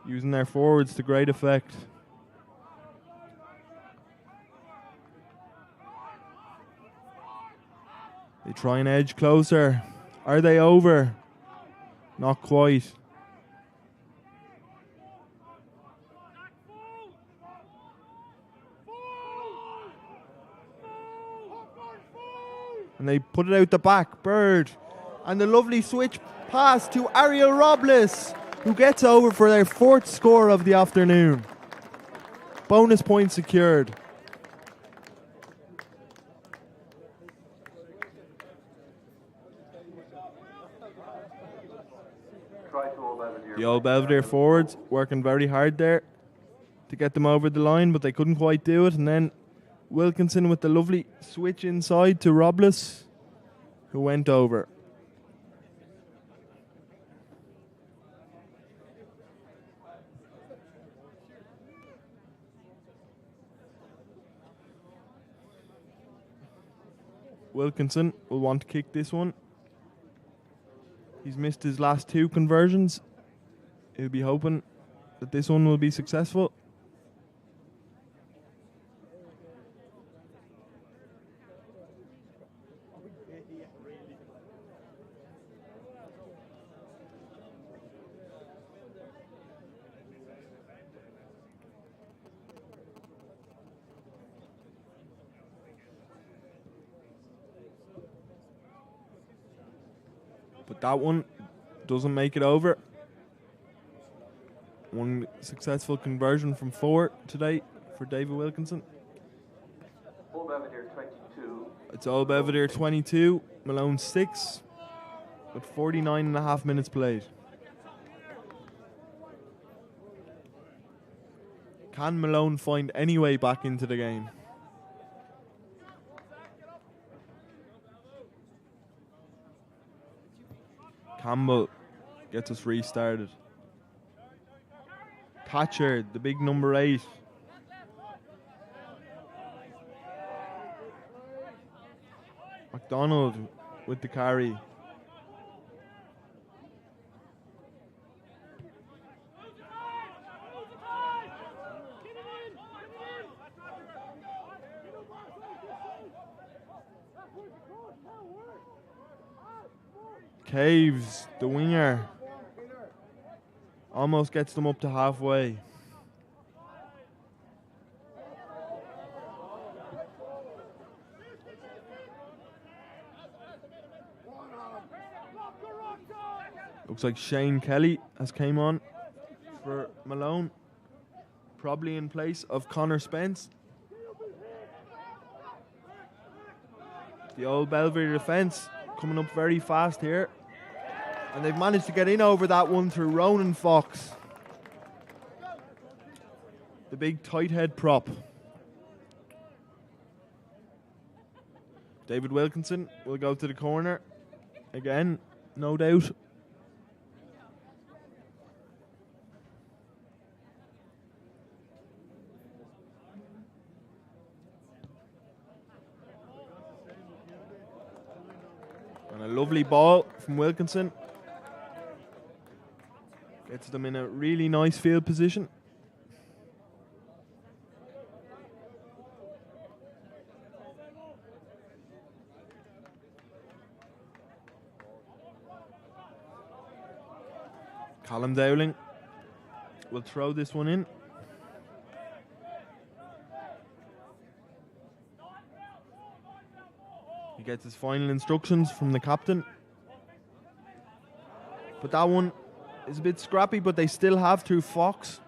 Using their forwards to great effect. They try and edge closer. Are they over? Not quite. And they put it out the back. Bird. And the lovely switch pass to Ariel Robles, who gets over for their 4th score of the afternoon. Bonus point secured. The Old Belvedere forwards working very hard there to get them over the line, but they couldn't quite do it. And then Wilkinson with the lovely switch inside to Robles, who went over. Wilkinson will want to kick this one. He's missed his last 2 conversions. He'll be hoping that this one will be successful. But that one doesn't make it over. One successful conversion from 4 today for David Wilkinson. Old Belvedere 22. It's Old Belvedere 22, Malone 6, with 49.5 minutes played. Can Malone find any way back into the game? Campbell gets us restarted. Thatcher, the big number 8. McDonald with the carry. Caves, the winger, almost gets them up to halfway. Looks like Shane Kelly has came on for Malone, probably in place of Connor Spence. The Old Belvedere defence coming up very fast here. And they've managed to get in over that one through Ronan Fox. The big tight head prop. David Wilkinson will go to the corner. Again, no doubt. And a lovely ball from Wilkinson. Gets them in a really nice field position. Callum Dowling will throw this one in. He gets his final instructions from the captain. But that one is a bit scrappy, but they still have through Fox.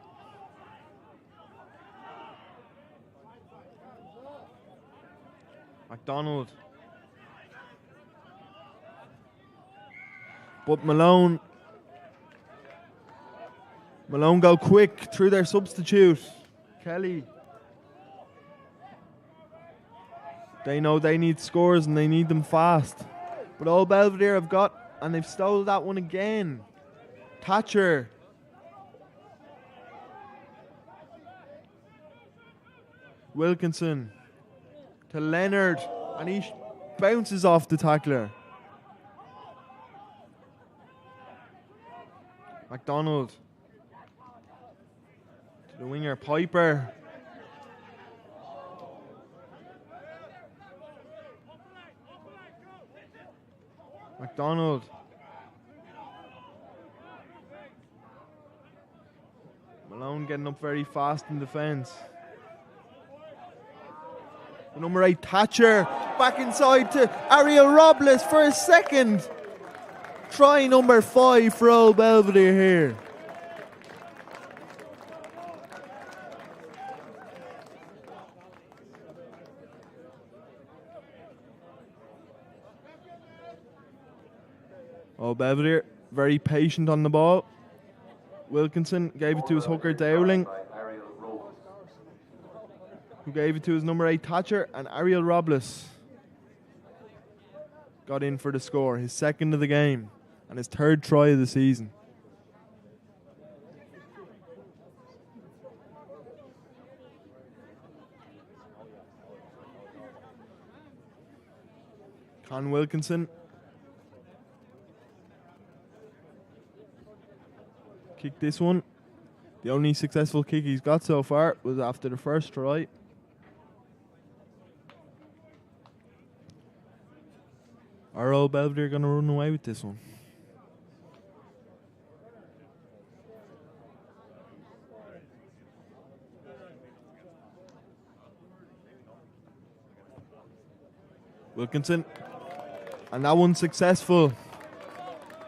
McDonald. But Malone go quick through their substitute. Kelly. They know they need scores and they need them fast. But Old Belvedere have got, and they've stole that one again. Thatcher. Wilkinson to Leonard, and he bounces off the tackler. McDonald to the winger, Piper. McDonald. Malone getting up very fast in defence. The number 8, Thatcher, back inside to Ariel Robles for a second. Try number 5 for Old Belvedere here. Old Belvedere very patient on the ball. Wilkinson gave it to his hooker Dowling, who gave it to his number 8 Thatcher, and Ariel Robles got in for the score, his second of the game and his third try of the season. Con Wilkinson kicked this one. The only successful kick he's got so far was after the first try. Are Old Belvedere going to run away with this one? Wilkinson. And that one's successful.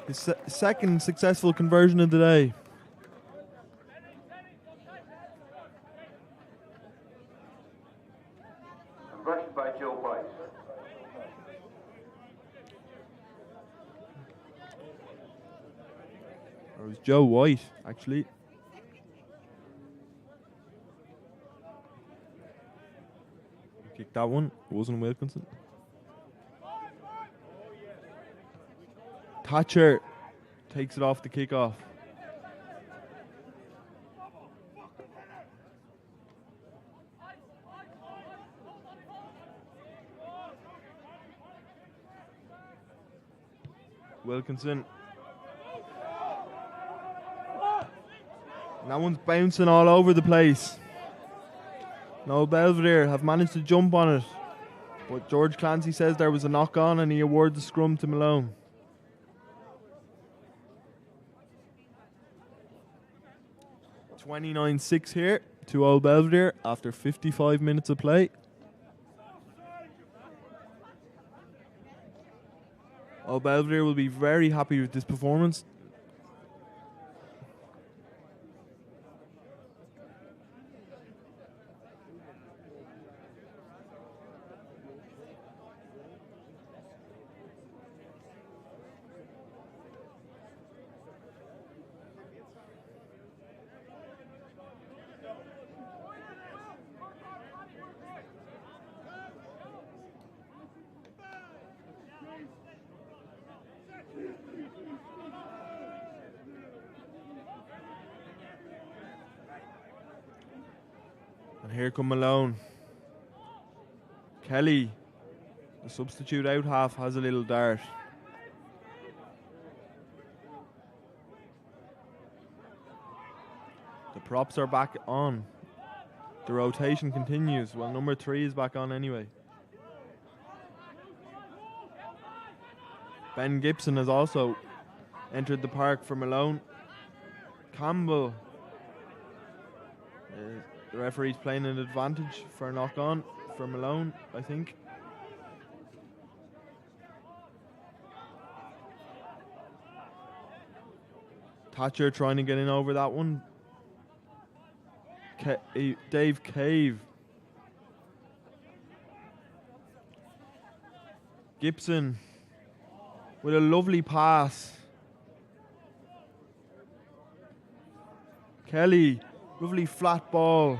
His second successful conversion of the day. Conversion by Joe White. It was Joe White, actually. Kicked that one. It wasn't Wilkinson. Thatcher takes it off the kickoff. Wilkinson. And that one's bouncing all over the place. No, Belvedere have managed to jump on it. But George Clancy says there was a knock on and he awards the scrum to Malone. (29-6) here to Old Belvedere after 55 minutes of play. Old Belvedere will be very happy with this performance. And here come Malone. Kelly, the substitute out half, has a little dart. The props are back on. The rotation continues. Well, number 3 is back on anyway. Ben Gibson has also entered the park for Malone. Campbell. The referee's playing an advantage for a knock on for Malone, I think. Thatcher trying to get in over that one. Dave Cave. Gibson with a lovely pass. Kelly, lovely flat ball.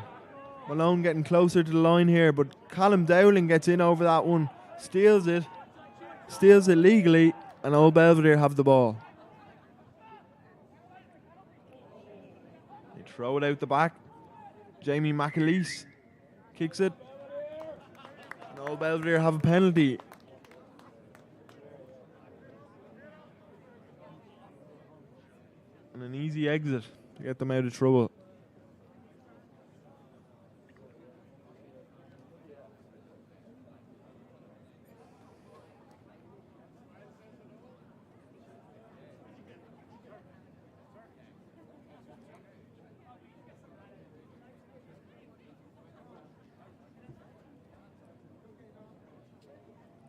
Malone getting closer to the line here, but Callum Dowling gets in over that one, steals it legally, and Old Belvedere have the ball. They throw it out the back. Jamie McAleese kicks it. And Old Belvedere have a penalty. And an easy exit to get them out of trouble.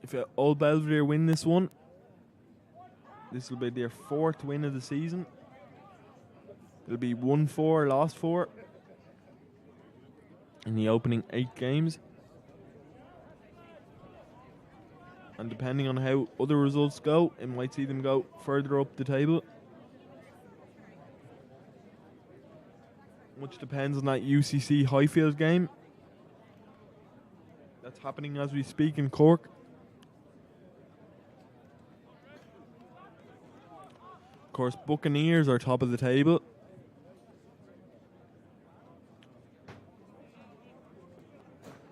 If Old Belvedere win this one, this will be their 4th win of the season. It'll be 1-4, lost 4 in the opening 8 games. And depending on how other results go, it might see them go further up the table. Much depends on that UCC Highfield game. That's happening as we speak in Cork. Of course, Buccaneers are top of the table.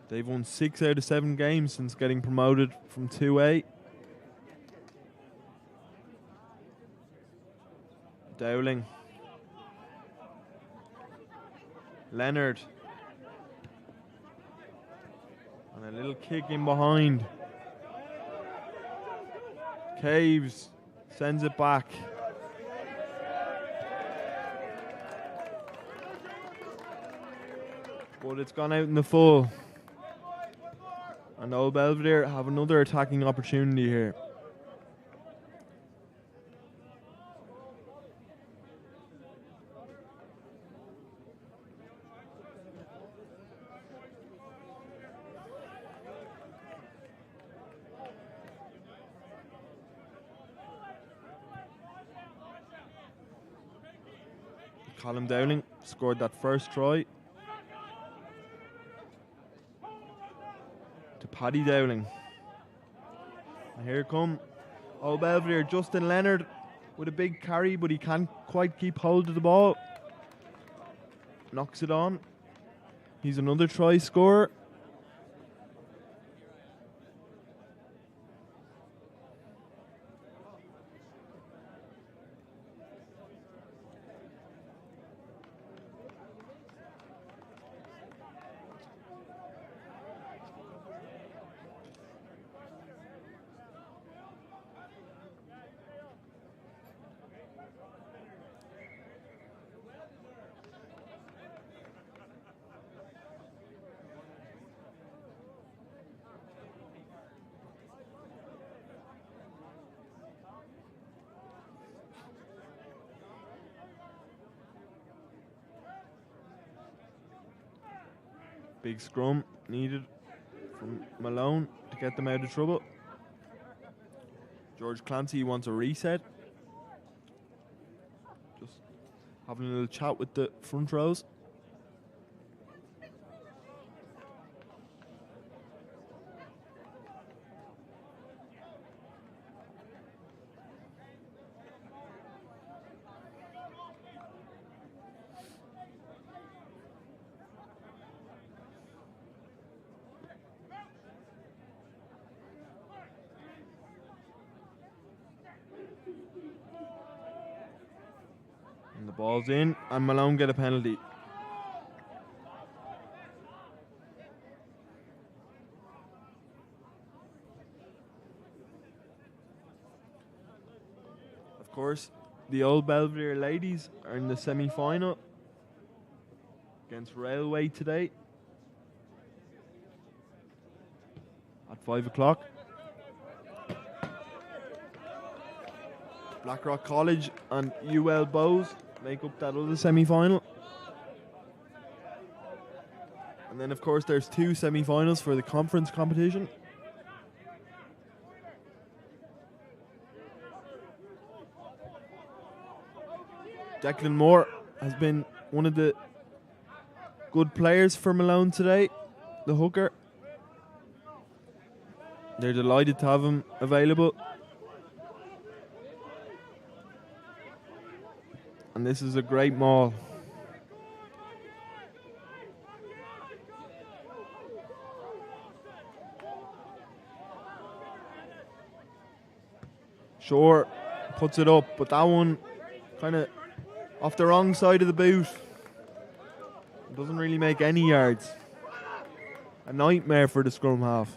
They've won 6 out of 7 games since getting promoted from 2A. Dowling. Leonard. And a little kick in behind. Caves sends it back. But it's gone out in the full. And Old Belvedere have another attacking opportunity here. Colin Dowling scored that first try. To Paddy Dowling. And here come Old Belvedere. Justin Leonard with a big carry, but he can't quite keep hold of the ball. Knocks it on. He's another try scorer. Big scrum needed from Malone to get them out of trouble. George Clancy wants a reset. Just having a little chat with the front rows. And the ball's in, and Malone get a penalty. Of course, the Old Belvedere ladies are in the semi-final against Railway today at 5 o'clock. Blackrock College and UL Bows make up that other semi-final. And then, of course, there's 2 semi-finals for the conference competition. Declan Moore has been one of the good players for Malone today, the hooker. They're delighted to have him available. And this is a great maul. Shore puts it up, but that one kind of off the wrong side of the boot. Doesn't really make any yards. A nightmare for the scrum half.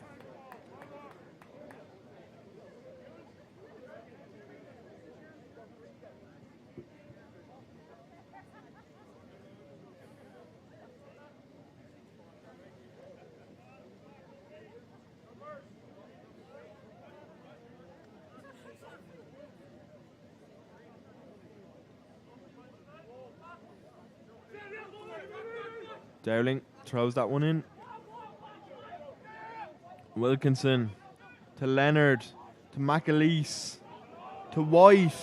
Dowling throws that one in. Wilkinson to Leonard to McAleese to White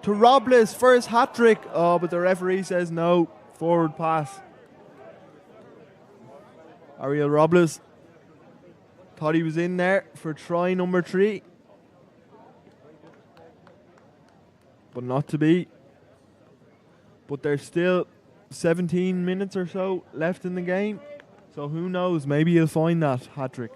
to Robles for his hat-trick. Oh, but the referee says no. Forward pass. Ariel Robles thought he was in there for try number 3. But not to be. But there's still 17 minutes or so left in the game. So who knows? Maybe he'll find that hat-trick.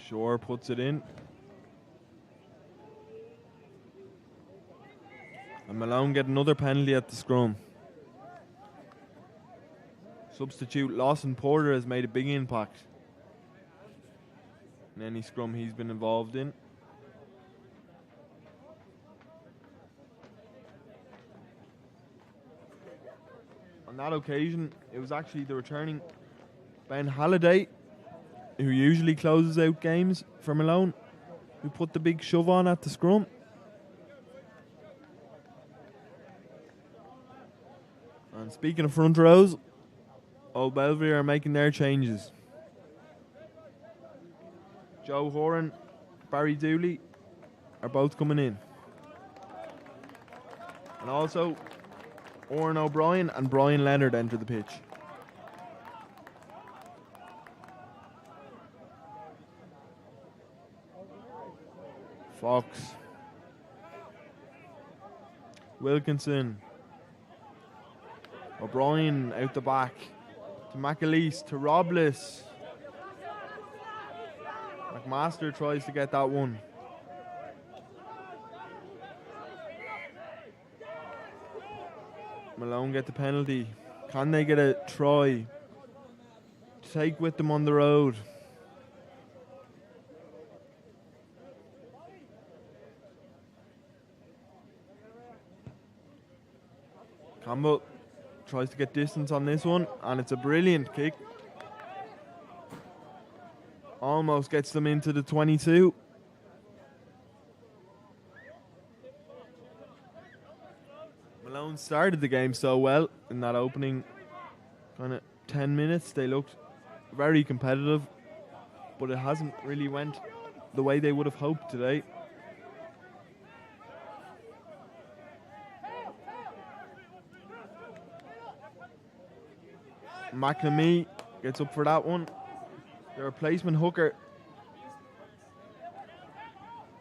Shore puts it in. And Malone get another penalty at the scrum. Substitute Lawson Porter has made a big impact in any scrum he's been involved in. On that occasion, it was actually the returning Ben Halliday, who usually closes out games for Malone, who put the big shove on at the scrum. And speaking of front rows, Old Belvedere are making their changes. Joe Horan, Barry Dooley are both coming in. And also, Oren O'Brien and Brian Leonard enter the pitch. Fox, Wilkinson, O'Brien out the back, to McAleese, to Robles. McMaster tries to get that one. Malone get the penalty. Can they get a try to take with them on the road? Campbell tries to get distance on this one, and it's a brilliant kick. Almost gets them into the 22. Malone started the game so well in that opening kind of 10 minutes. They looked very competitive, but it hasn't really went the way they would have hoped today. McNamee gets up for that one. The replacement hooker,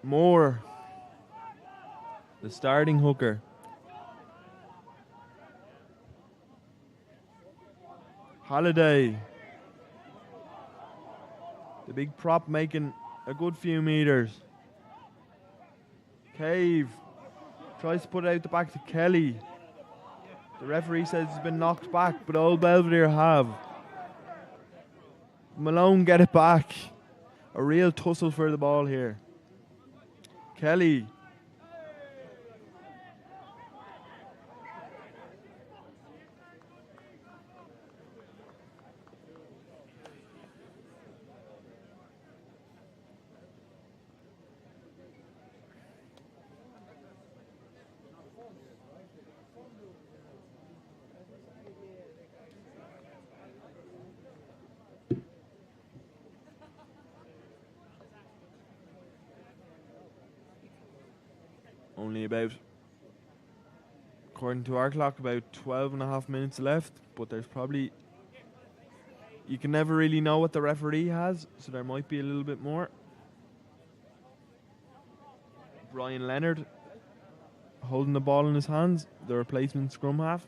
Moore, the starting hooker. Halliday, the big prop, making a good few meters. Cave tries to put it out the back to Kelly. The referee says it's been knocked back, but Old Belvedere have. Malone get it back. A real tussle for the ball here. Kelly. Only about, according to our clock, about 12 and a half minutes left, but there's probably, you can never really know what the referee has, so there might be a little bit more. Brian Leonard holding the ball in his hands, the replacement scrum half.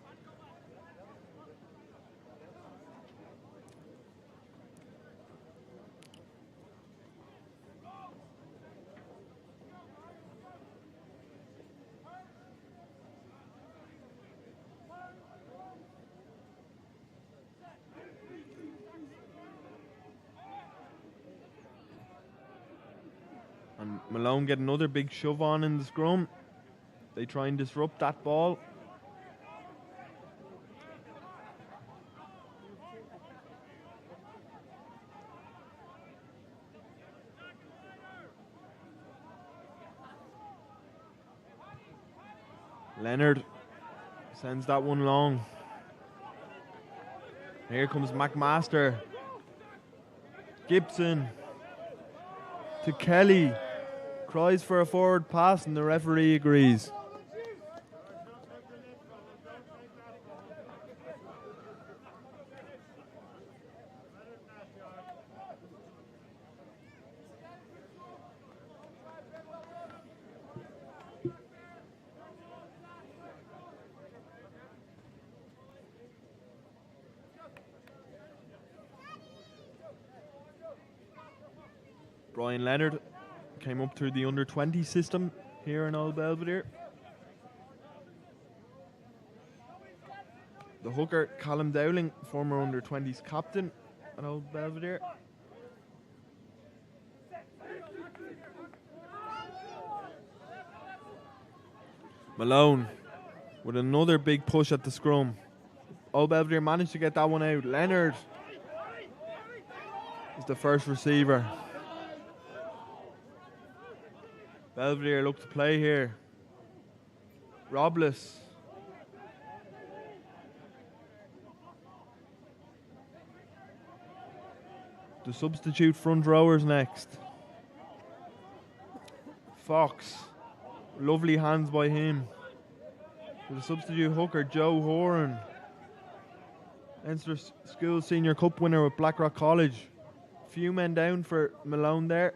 And Malone get another big shove on in the scrum. They try and disrupt that ball. Leonard sends that one long. Here comes McMaster. Gibson to Kelly. Cries for a forward pass and the referee agrees. Brian Leonard came up through the under-20 system here in Old Belvedere. The hooker, Callum Dowling, former under-20s captain at Old Belvedere. Malone with another big push at the scrum. Old Belvedere managed to get that one out. Leonard is the first receiver. Belvedere look to play here. Robles. The substitute front rowers next. Fox. Lovely hands by him. The substitute hooker, Joe Horan. Leinster School Senior Cup winner with Blackrock College. Few men down for Malone there.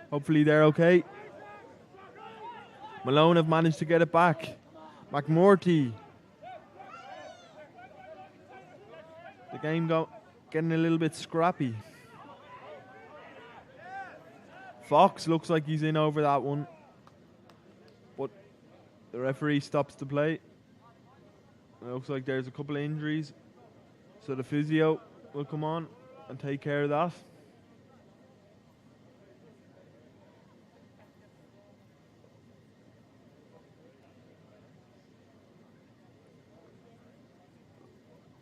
Hopefully they're okay. Malone have managed to get it back. McMurty. The game getting a little bit scrappy. Fox looks like he's in over that one. But the referee stops the play. It looks like there's a couple of injuries. So the physio will come on and take care of that.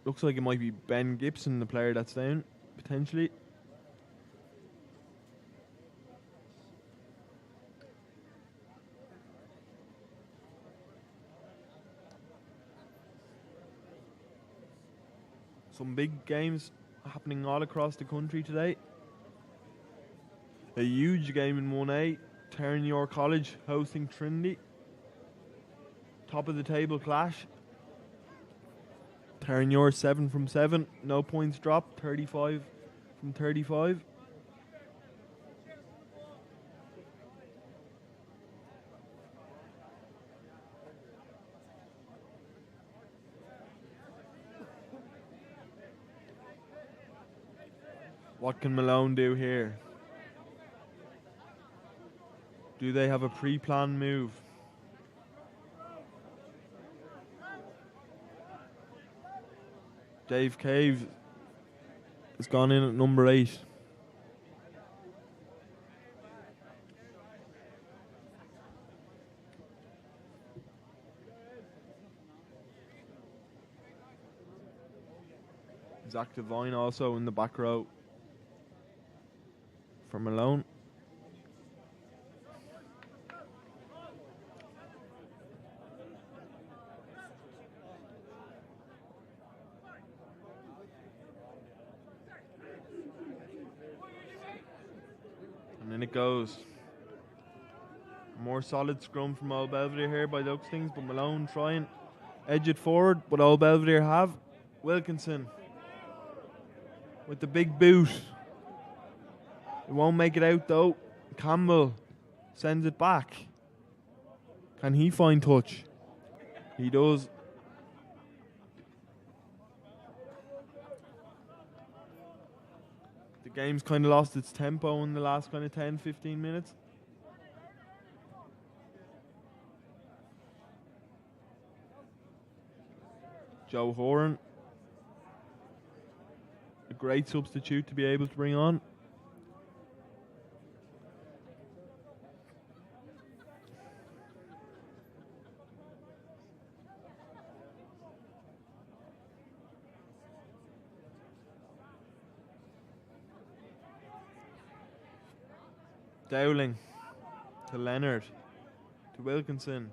Looks like it might be Ben Gibson, the player that's down, potentially. Some big games happening all across the country today. A huge game in 1A, Terranure College hosting Trinity. Top of the table clash. Terranure 7 from 7, no points dropped, 35 from 35. What can Malone do here? Do they have a pre-planned move? Dave Cave has gone in at number 8. Zach Devine also in the back row for Malone. And then it goes. More solid scrum from Old Belvedere here by the looks of things, but Malone trying edge it forward, but Old Belvedere have. Wilkinson with the big boot. It won't make it out though. Campbell sends it back. Can he find touch? He does. The game's kind of lost its tempo in the last kind of 10-15 minutes. Joe Horan. A great substitute to be able to bring on. Dowling to Leonard to Wilkinson.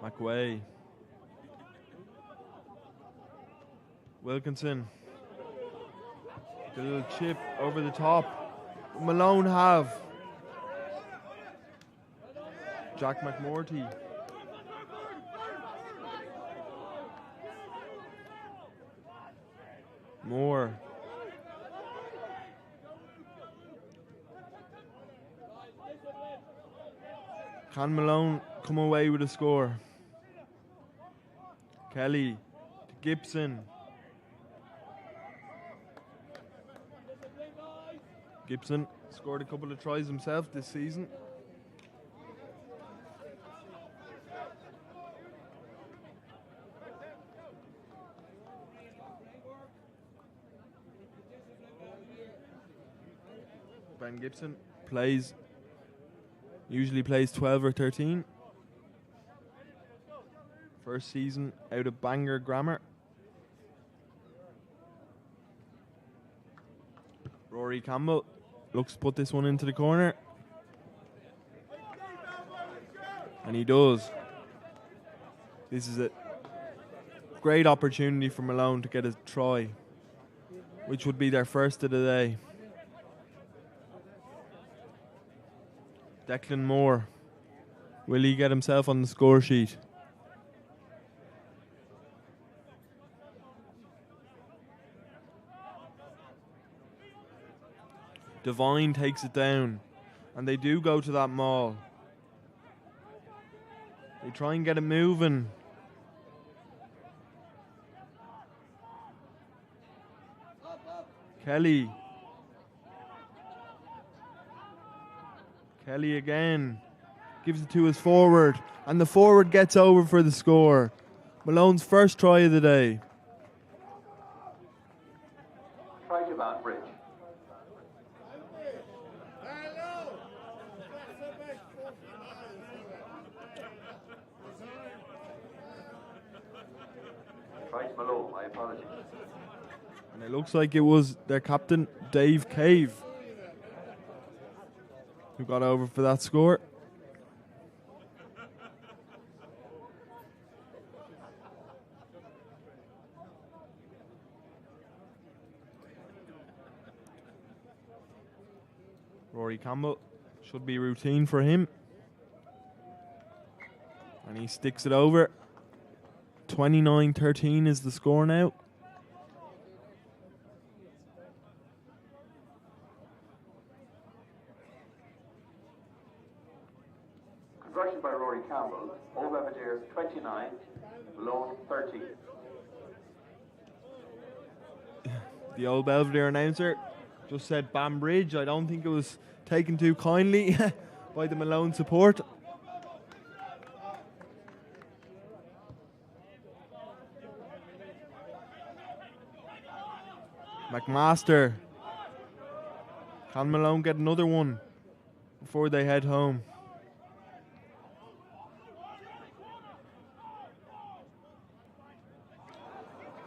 McWay. Wilkinson. The little chip over the top. Malone have. Jack McMorty. Moore. Can Malone come away with a score? Kelly to Gibson. Gibson scored a couple of tries himself this season. Ben Gibson usually plays 12 or 13. First season out of Bangor Grammar. Rory Campbell looks to put this one into the corner. And he does. This is a great opportunity for Malone to get a try, which would be their first of the day. Declan Moore. Will he get himself on the score sheet? Devine takes it down, and they do go to that maul. They try and get it moving. Kelly again gives it to his forward, and the forward gets over for the score. Malone's first try of the day. Try to Van Bridge. Try to Malone, my apologies. And it looks like it was their captain, Dave Cave, who got over for that score. Rory Campbell, should be routine for him. And he sticks it over. 29-13 is the score now. Conversion by Rory Campbell. Old Belvedere 29, Malone 13. The Old Belvedere announcer just said Bambridge. I don't think it was taken too kindly by the Malone support. McMaster. Can Malone get another one before they head home?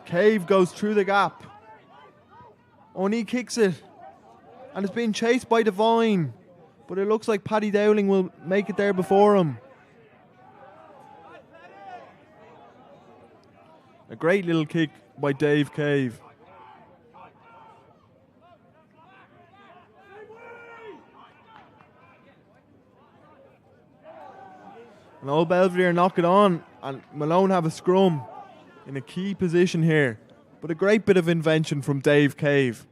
Cave goes through the gap. Only kicks it. And it's being chased by Devine. But it looks like Paddy Dowling will make it there before him. A great little kick by Dave Cave. And Old Belvedere knock it on, and Malone have a scrum in a key position here. But a great bit of invention from Dave Cave.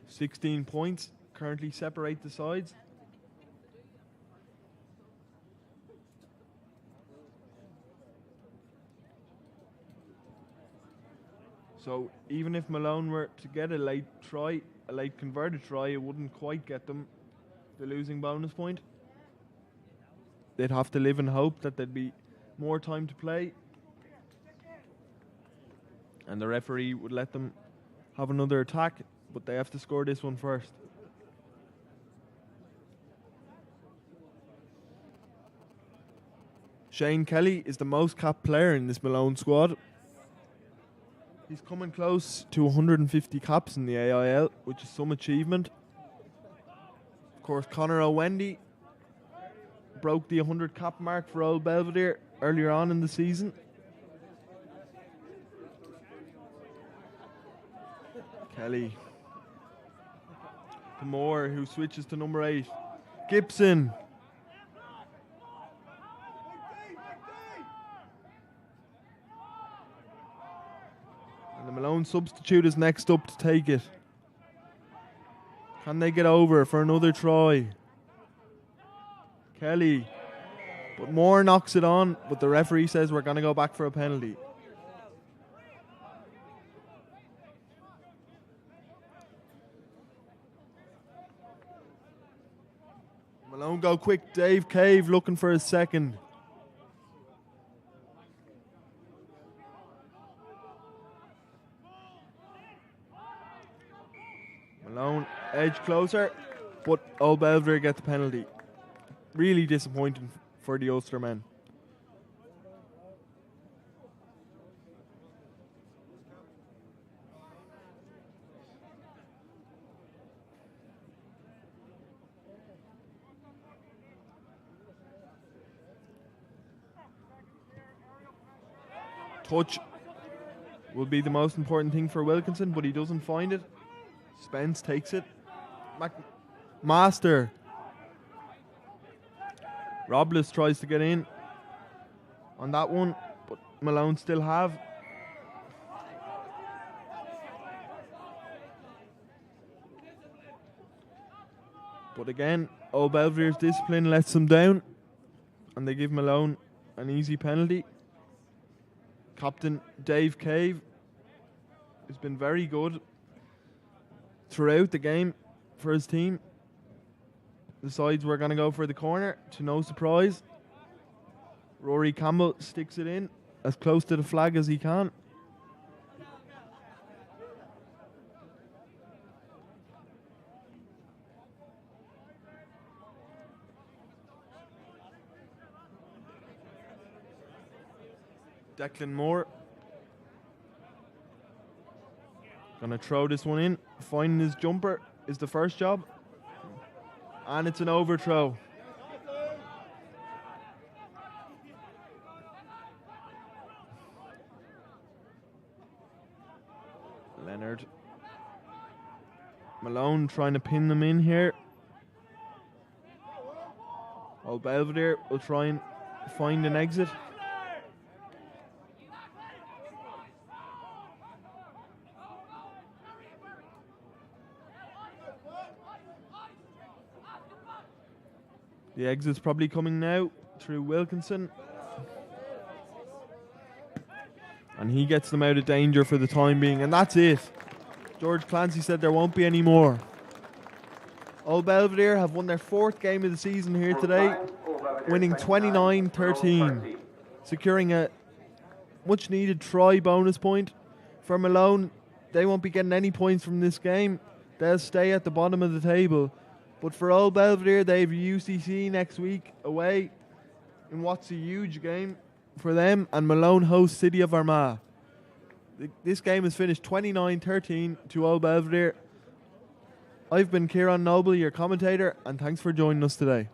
.16 points currently separate the sides. So even if Malone were to get a late converted try, it wouldn't quite get them the losing bonus point. They'd have to live in hope that there'd be more time to play, and the referee would let them have another attack, but they have to score this one first. Shane Kelly is the most capped player in this Malone squad. He's coming close to 150 caps in the AIL, which is some achievement. Of course, Conor O'Wendy broke the 100 cap mark for Old Belvedere earlier on in the season. Kelly. To Moore, who switches to number 8. Gibson. And the Malone substitute is next up to take it. Can they get over for another try? Kelly. But Moore knocks it on, but the referee says we're going to go back for a penalty. Malone go quick. Dave Cave looking for his second. Malone edge closer, but Old Belvedere get the penalty. Really disappointing for the Ulster men. Touch will be the most important thing for Wilkinson, but he doesn't find it. Spence takes it. Master. Robles tries to get in on that one, but Malone still have. But again, Old Belvedere's discipline lets them down, and they give Malone an easy penalty. Captain Dave Cave has been very good throughout the game for his team. Decides we're going to go for the corner, to no surprise. Rory Campbell sticks it in as close to the flag as he can. Declan Moore gonna throw this one in. Finding his jumper is the first job, and it's an overthrow. Leonard. Malone trying to pin them in here. Old Belvedere will try and find an exit. The exit's probably coming now through Wilkinson. And he gets them out of danger for the time being. And that's it. George Clancy said there won't be any more. Old Belvedere have won their 4th game of the season here today, winning 29-13, securing a much needed try bonus point. For Malone, they won't be getting any points from this game. They'll stay at the bottom of the table. But for Old Belvedere, they have UCC next week away in what's a huge game for them, and Malone hosts City of Armagh. This game is finished 29-13 to Old Belvedere. I've been Kieran Noble, your commentator, and thanks for joining us today.